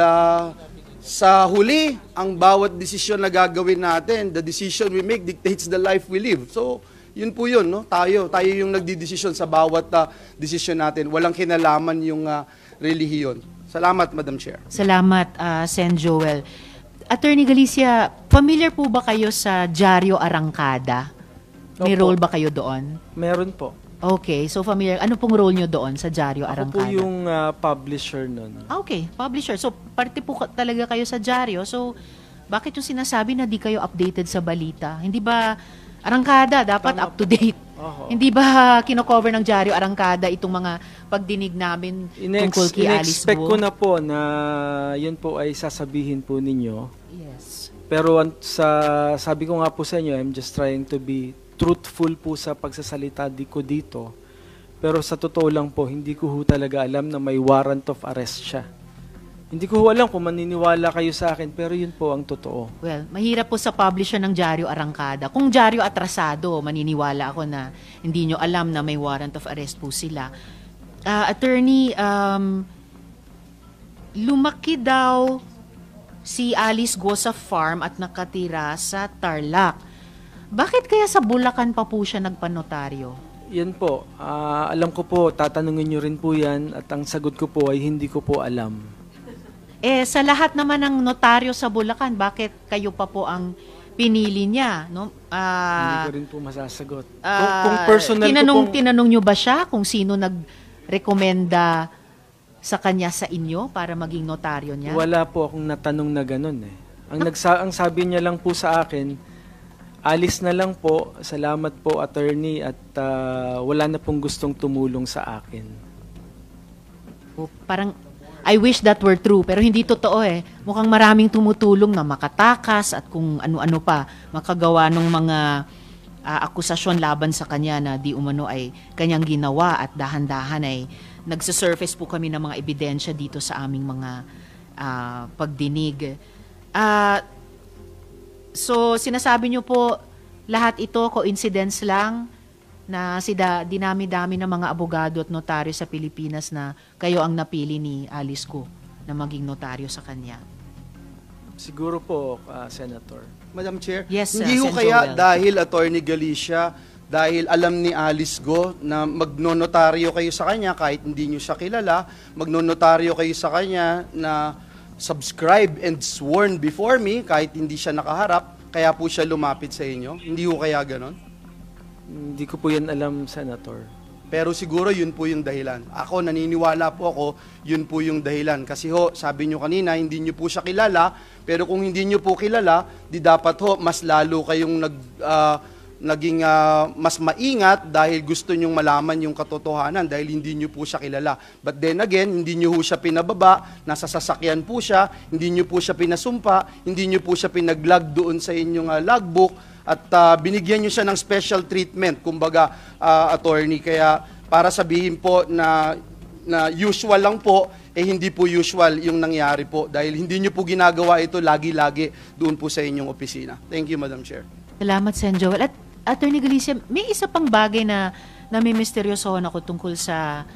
sa huli, ang bawat desisyon na gagawin natin, the decision we make dictates the life we live. So, yun po yun, no? Tayo yung nagdidesisyon sa bawat desisyon natin. Walang kinalaman yung relihiyon. Salamat, Madam Chair. Salamat, Sen Joel. Attorney Galicia, familiar po ba kayo sa Diaryo Arangkada? May Opo. role ba kayo doon? Meron po. Okay, so familiar. Ano pong role nyo doon sa Diaryo Ako Arangkada? po yung publisher nun. Okay, publisher. So, parte po talaga kayo sa Diaryo. So, bakit yung sinasabi na di kayo updated sa balita? Hindi ba Arangkada dapat Tama up to date? Oho. Hindi ba kino-cover ng Diaryo Arangkada itong mga pagdinig namin tungkol kay Alice In-expect Go? ko na po na yun po ay sasabihin po ninyo. Yes. Pero sabi ko nga po sa inyo, I'm just trying to be truthful po sa pagsasalita ko dito. Pero sa totoo lang po, hindi ko ho talaga alam na may warrant of arrest siya. Hindi ko ho alam kung maniniwala kayo sa akin, pero yun po ang totoo. Well, mahirap po sa publisher ng Diaryo Arangkada. Kung Diaryo Atrasado, maniniwala ako na hindi nyo alam na may warrant of arrest po sila. Attorney, lumaki daw si Alice Go sa farm at nakatira sa Tarlac. Bakit kaya sa Bulacan pa po siya nagpanotaryo? Yan po. Alam ko po, tatanungin nyo rin po yan at ang sagot ko po ay hindi ko po alam. Sa lahat naman ng notaryo sa Bulacan, bakit kayo pa po ang pinili niya? No? Hindi ko rin po masasagot. Kung personal tinanong nyo ba siya kung sino nag-rekomenda sa kanya sa inyo para maging notaryo niya? Wala po akong natanong na ganun eh. Ang sabi niya lang po sa akin, alis na lang po, salamat po attorney at wala na pong gustong tumulong sa akin. Parang, I wish that were true, pero hindi totoo eh. Mukhang maraming tumutulong na makatakas at kung ano-ano pa, makagawa ng mga akusasyon laban sa kanya na di umano ay kanyang ginawa at dahan-dahan ay nagsasurface po kami ng mga ebidensya dito sa aming mga pagdinig. So, sinasabi niyo po, lahat ito coincidence lang na dinami-dami ng mga abogado at notaryo sa Pilipinas na kayo ang napili ni Alice Go na maging notaryo sa kanya. Siguro po, Senator. Madam Chair, Yes, hindi ho Sen. kaya Joel. dahil Attorney Galicia, dahil alam ni Alice Go na magnonotaryo kayo sa kanya kahit hindi nyo siya kilala, magnonotaryo kayo sa kanya na subscribe and sworn before me kahit hindi siya nakaharap, kaya po siya lumapit sa inyo? Hindi ho kaya ganon? Hindi ko po yan alam, Senator. Pero siguro yun po yung dahilan. Ako, naniniwala po ako, yun po yung dahilan. Kasi ho, sabi nyo kanina, hindi nyo po siya kilala, pero kung hindi nyo po kilala, di dapat ho, mas lalo kayong naging mas maingat dahil gusto nyong malaman yung katotohanan dahil hindi nyo po siya kilala. But then again, hindi nyo po siya pinababa, nasa sasakyan po siya, hindi nyo po siya pinasumpa, hindi nyo po siya pinaglag doon sa inyong logbook, at binigyan nyo siya ng special treatment, kumbaga, attorney. Kaya para sabihin po na usual lang po, hindi po usual yung nangyari po dahil hindi nyo po ginagawa ito lagi-lagi doon po sa inyong opisina. Thank you, Madam Chair. Salamat, Sen. Joel. At Attorney Galicia, may isa pang bagay na may misteryosohan ako tungkol sa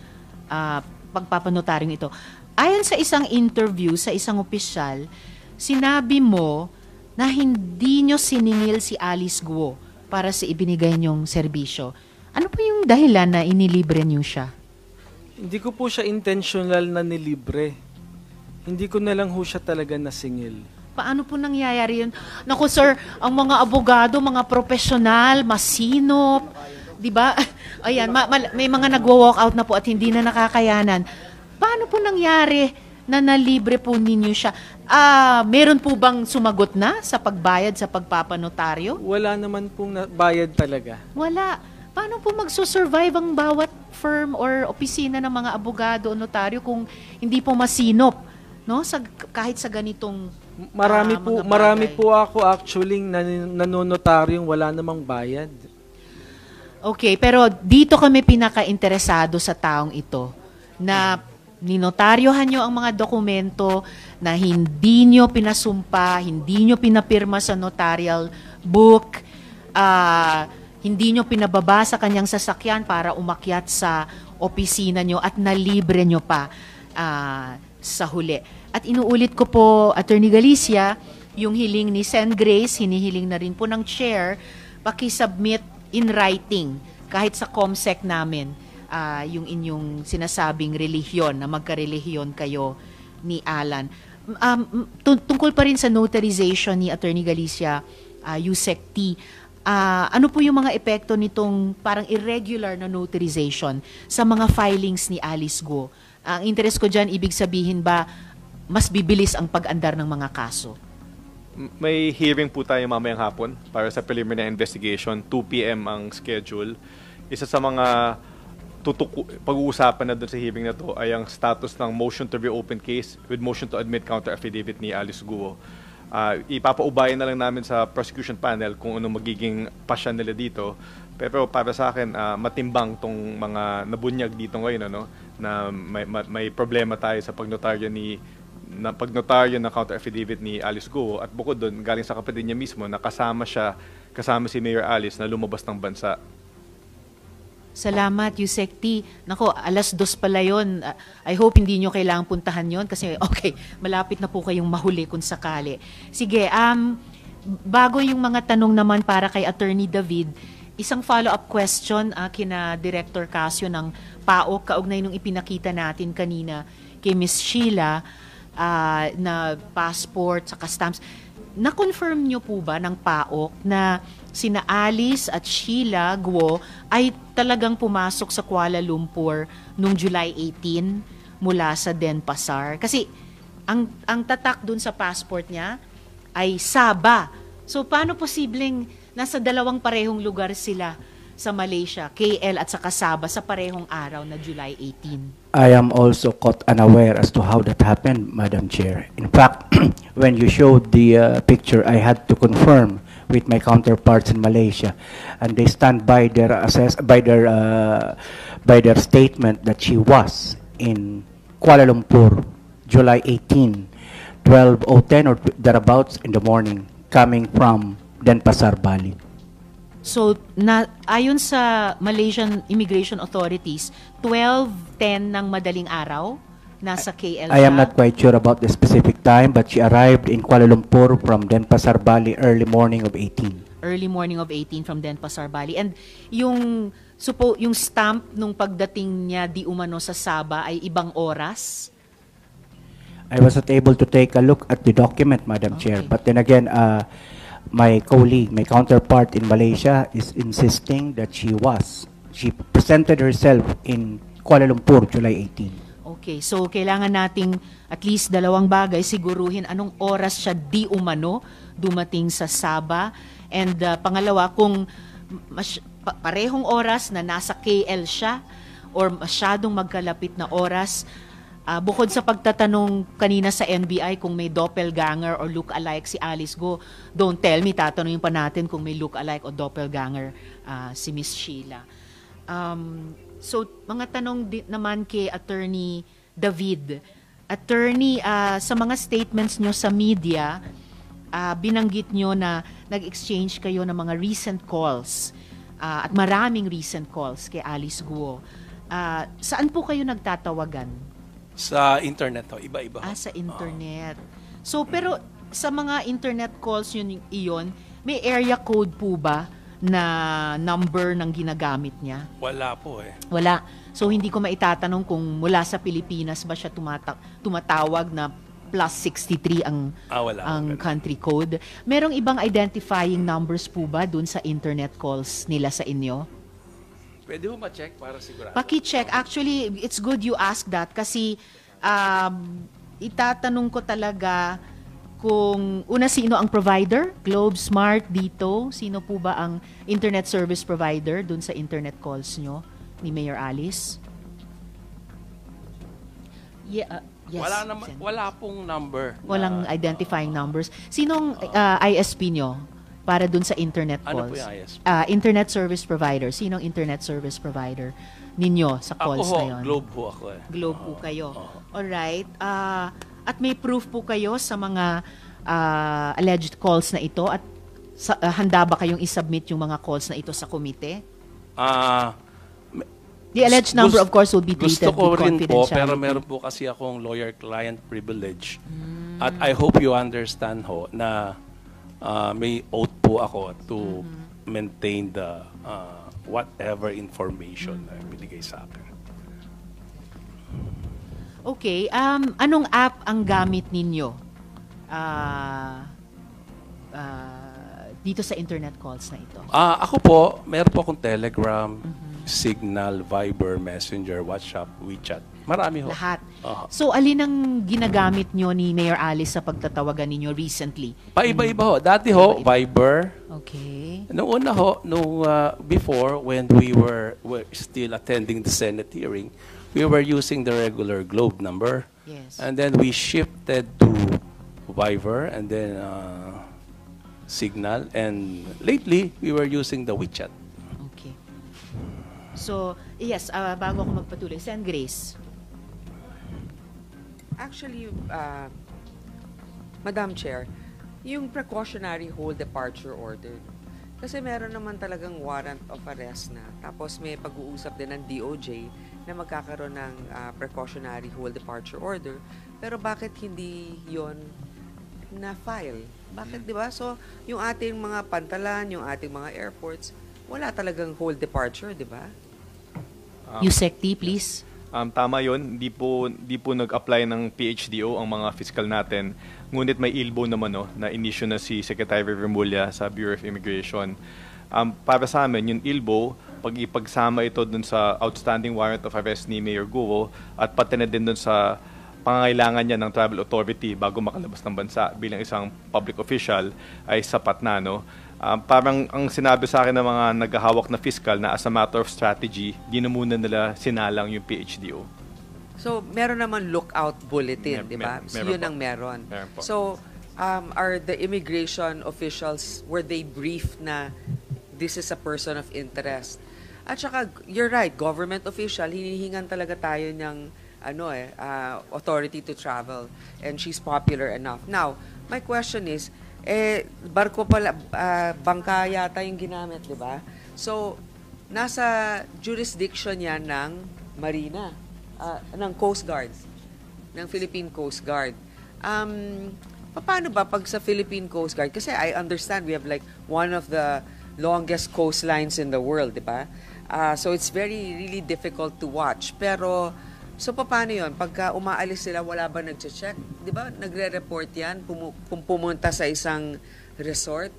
pagpapanotaryong ito. Ayon sa isang interview sa isang opisyal, sinabi mo na hindi nyo siningil si Alice Guo para sa ibinigay nyong serbisyo? Ano po yung dahilan na inilibre nyo siya? Hindi ko po siya intentional na nilibre. Hindi ko na lang ho siya talaga nasingil. Paano po nangyayari yun? Naku sir, ang mga abogado, mga profesional, masinop, di ba? Ayan, may mga nagwo-walk out na po at hindi na nakakayanan. Paano po nangyari na nalibre po ninyo siya? Meron po bang sumagot na sa pagbayad sa pagpapanotaryo? Wala naman pong bayad talaga. Wala. Paano po magsusurvive ang bawat firm or opisina ng mga abogado o notaryo kung hindi po masinop, no? Kahit sa ganitong Marami mga marami bagay. po ako actually nanonotaryong wala namang bayad. Okay, pero dito kami pinaka-interesado sa taong ito na ninotaryohan nyo ang mga dokumento na hindi nyo pinasumpa, hindi nyo pinapirma sa notarial book, hindi nyo pinababa sa kanyang sasakyan para umakyat sa opisina nyo at nalibre nyo pa sa huli. At inuulit ko po, Attorney Galicia, yung hiling ni Sen. Grace, hinihiling na rin po ng chair, pakisubmit in writing, kahit sa COMSEC namin, yung inyong sinasabing relihiyon, na magkarelihiyon kayo ni Alan. Tungkol pa rin sa notarization ni Attorney Galicia, Yusek T, ano po yung mga epekto nitong parang irregular na notarization sa mga filings ni Alice Guo? Ang interest ko dyan, ibig sabihin ba, mas bibilis ang pag-andar ng mga kaso? May hearing po tayo mamayang hapon para sa preliminary investigation. 2 p.m. ang schedule. Isa sa mga pag-uusapan na doon sa hearing na to ay ang status ng motion to reopen case with motion to admit counter affidavit ni Alice Guo. Ipapaubayan na lang namin sa prosecution panel kung ano magiging pasyan nila dito. Pero para sa akin, matimbang tong mga nabunyag dito ngayon, ano, na may problema tayo sa pagnotaryo ng counter affidavit ni Alice Guo, at bukod doon, galing sa kapatid niya mismo na kasama si Mayor Alice na lumabas ng bansa. Salamat, Yusek T. Nako, 2:00 pala yun. I hope hindi nyo kailangang puntahan yon kasi okay, malapit na po kayong mahuli kung sakali. Sige, bago yung mga tanong naman para kay Attorney David, isang follow-up question kina Director Casio ng PAOK, kaugnay nung ipinakita natin kanina kay Miss Sheila na passport sa stamps. Na-confirm nyo po ba ng PAOK na sina Alice at Sheila Guo ay talagang pumasok sa Kuala Lumpur noong July 18 mula sa Denpasar? Kasi ang tatak dun sa passport niya ay Sabah. So paano posibleng nasa dalawang parehong lugar sila sa Malaysia, KL at saka Sabah, sa parehong araw na July 18? I am also caught unaware as to how that happened, Madam Chair. In fact, when you showed the picture, I had to confirm with my counterparts in Malaysia, and they stand by their statement that she was in Kuala Lumpur, July 18, 12:10 or thereabouts in the morning, coming from Denpasar, Bali. So, ayon sa Malaysian Immigration Authorities, 12:10 ng madaling araw, nasa KL I am siya. not quite sure about the specific time, but she arrived in Kuala Lumpur from Denpasar, Bali, early morning of 18. Early morning of 18 from Denpasar, Bali. And yung stamp nung pagdating niya di umano sa Sabah ay ibang oras? I was not able to take a look at the document, Madam Chair. Okay. But then again, my colleague, my counterpart in Malaysia is insisting that she presented herself in Kuala Lumpur, July 18. Okay, so kailangan nating at least dalawang bagay, siguruhin anong oras siya di umano dumating sa Sabah. And pangalawa, kung parehong oras na nasa KL siya or masyadong magkalapit na oras, bukod sa pagtatanong kanina sa NBI kung may doppelganger or look-alike si Alice Guo, don't tell me, tatanungin pa natin kung may look-alike o doppelganger si Miss Sheila. So, mga tanong naman kay Attorney David. Attorney, sa mga statements nyo sa media, binanggit nyo na nag-exchange kayo ng mga recent calls at maraming recent calls kay Alice Guo. Saan po kayo nagtatawagan? Sa internet, iba-iba. Sa internet. So, pero sa mga internet calls iyon, may area code po ba na number ng ginagamit niya? Wala po eh. Wala. So hindi ko maitatanong kung mula sa Pilipinas ba siya tumatawag na +63 Wala. ang country code. Merong ibang identifying numbers po ba dun sa internet calls nila sa inyo? Pwede mo ma-check para sigurado? Paki-check. Actually, it's good you ask that kasi itatanong ko talaga kung una sino ang provider, Globe, Smart, dito, sino po ba ang internet service provider dun sa internet calls nyo ni Mayor Alice? Yeah, yes. Wala pong number. Walang identifying numbers. Sinong ISP nyo para dun sa internet calls? Ano po yung ISP? Internet service provider. Sinong internet service provider ninyo sa calls Ako na yun? Globe po ako eh. Globe po kayo. Alright. At may proof po kayo sa mga alleged calls na ito at handa ba kayong isubmit yung mga calls na ito sa komite? The alleged number of course will be treated Gusto ko with rin po, confidentiality. pero meron po kasi akong lawyer-client privilege. At I hope you understand ho na may oath po ako to maintain the whatever information na binigay sa akin. Okay, anong app ang gamit ninyo dito sa internet calls na ito? Ako po, meron po akong Telegram, Signal, Viber, Messenger, WhatsApp, WeChat. Marami ho. Lahat. So, alin ang ginagamit nyo ni Mayor Alice sa pagtatawagan ninyo recently? Paiba-iba ho. Dati ho, Viber. Okay. Noong una ho, before, when we were still attending the Senate hearing, we were using the regular Globe number. Yes. And then we shifted to Viber and then Signal. And lately, we were using the WeChat. Okay. So, yes, bago ako magpatuloy, Sen. Grace. Actually, Madam Chair, yung precautionary hold departure order, kasi meron naman talagang warrant of arrest na, tapos may pag-uusap din ng DOJ na magkakaroon ng precautionary hold departure order, pero bakit hindi yon na-file? Bakit, di ba? So, yung ating mga pantalan, yung ating mga airports, wala talagang hold departure, di ba? Yusek-T, please. Tama yun. Di po nag-apply ng PHDO ang mga fiscal natin. Ngunit may ILBO naman na in-issue na si Secretary Remulla sa Bureau of Immigration. Para sa amin, yung ILBO, pag ipagsama ito dun sa outstanding warrant of arrest ni Mayor Guo at pati na din dun sa pangangailangan niya ng travel authority bago makalabas ng bansa bilang isang public official ay sapat na, no? Parang ang sinabi sa akin ng mga naghahawak na fiscal na as a matter of strategy, di na muna nila sinalang yung PHDO. So, meron naman lookout bulletin, di ba? So, yun ang meron. So, are the immigration officials, were they briefed na this is a person of interest? At saka, you're right, government official, hinihingan talaga tayo ng authority to travel. And she's popular enough. Now, my question is, barko pala, bangka yata yung ginamit, di ba? So, nasa jurisdiction yan ng Marina, ng Coast Guard, ng Philippine Coast Guard. Paano ba pag sa Philippine Coast Guard? Kasi I understand we have like one of the longest coastlines in the world, di ba? So, it's really difficult to watch. Pero, so, paano yun? Pagka umaalis sila, wala ba nag-check? Di ba? Nagre-report yan? Kung pumunta sa isang resort,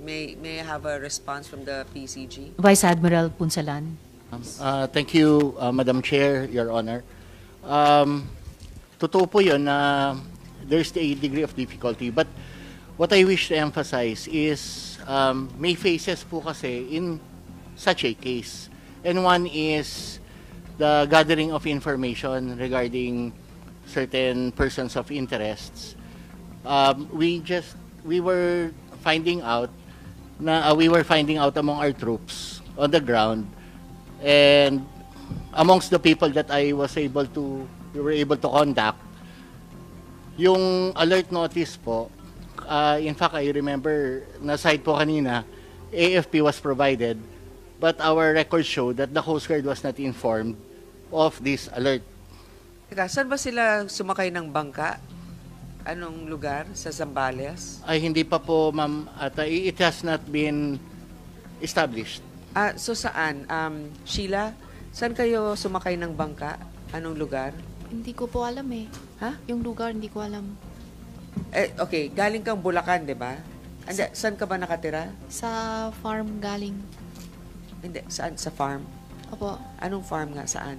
may have a response from the PCG? Vice Admiral Punsalan. Thank you, Madam Chair, Your Honor. Totoo po yun na there's a degree of difficulty. But what I wish to emphasize is may phases po kasi in such a case. And one is the gathering of information regarding certain persons of interests. We were finding out among our troops on the ground, and amongst the people that we were able to contact, yung alert notice po, in fact, I remember, na-cite po kanina, AFP was provided, but our records show that the Coast Guard was not informed of this alert. Teka, saan ba sila sumakay ng bangka? Anong lugar? Sa Zambales? Ay, hindi pa po, ma'am, at it has not been established. So saan? Sheila, saan kayo sumakay ng bangka? Anong lugar? Hindi ko po alam eh. Ha? Yung lugar, hindi ko alam. Okay, galing kang Bulacan, di ba? Hindi, saan ka ba nakatira? Sa farm galing. Hindi, saan? Sa farm? Opo. Anong farm nga? Saan?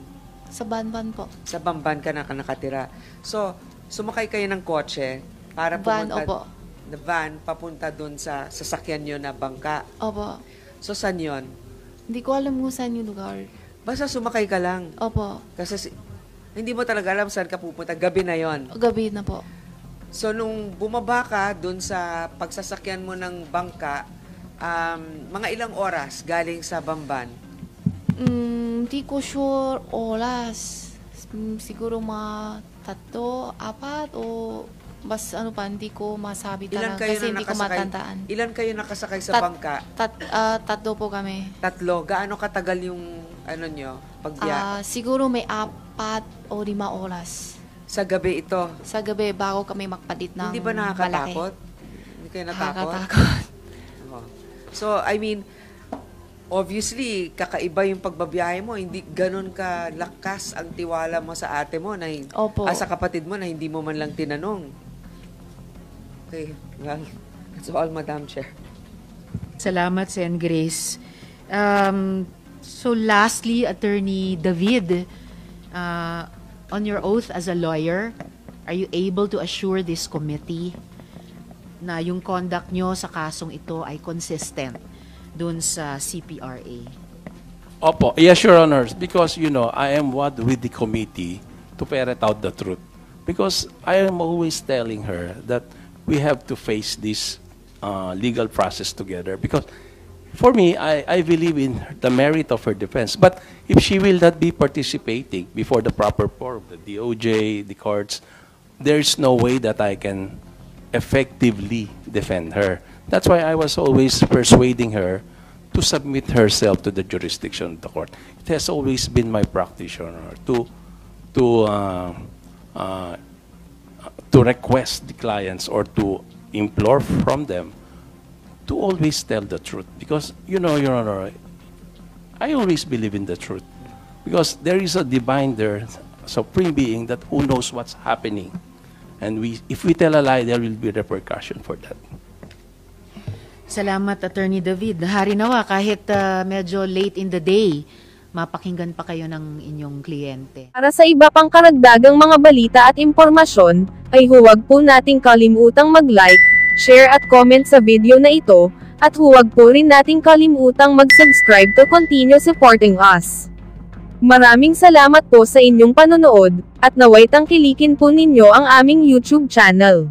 Sa Banban po. Sa Bamban ka nakatira. So, sumakay kayo ng kotse para Van, pumunta... opo. The van, papunta dun sa sasakyan nyo na bangka. Opo. So, saan yun? Hindi ko alam kung saan yung lugar. Basta sumakay ka lang. Opo. Kasi hindi mo talaga alam saan ka pupunta. Gabi na yon. Gabi na po. So, nung bumaba ka dun sa pagsasakyan mo ng bangka, mga ilang oras galing sa Bamban? Hindi ko sure oras. Siguro mga 3, 4 o bas ano pa, hindi ko masabi Ilan talaga kayo kasi na hindi ko nakasakay? matandaan. Ilan kayo nakasakay sa bangka? 3 po kami. 3. Gaano katagal yung ano nyo, pagbiyak? Siguro may 4 o 5 oras. Sa gabi ito? Sa gabi, bago kami magpalit ng Hindi ba nakakatakot? malaki. Hindi kayo natakot? Nakakatakot. Oh. So, I mean, obviously, kakaiba yung pagbabiyahe mo. Hindi ganun ka lakas ang tiwala mo sa ate mo, na, Opo. sa kapatid mo na hindi mo man lang tinanong. Okay, well, that's all, Madam Chair. Salamat, Sen. Grace. So lastly, Attorney David, on your oath as a lawyer, are you able to assure this committee na yung conduct nyo sa kasong ito ay consistent dun sa CPRA? Opo, yes, Your Honors, because, I am what with the committee to ferret out the truth. Because I am always telling her that we have to face this legal process together. Because for me, I believe in the merit of her defense. But if she will not be participating before the proper forum, the DOJ, the courts, there's no way that I can effectively defend her. That's why I was always persuading her to submit herself to the jurisdiction of the court. It has always been my practice, Your Honor, to request the clients or to implore from them to always tell the truth. Because, Your Honor, I always believe in the truth. Because there is a divine there, supreme being, that who knows what's happening. And if we tell a lie, there will be repercussion for that. Salamat, Attorney David. Hari nawa, kahit medyo late in the day, mapakinggan pa kayo ng inyong kliyente. Para sa iba pang karagdagang mga balita at impormasyon, ay huwag po nating kalimutang mag-like, share at comment sa video na ito, at huwag po rin nating kalimutang mag-subscribe to continue supporting us. Maraming salamat po sa inyong panonood, at naway tangkilikin po ninyo ang aming YouTube channel.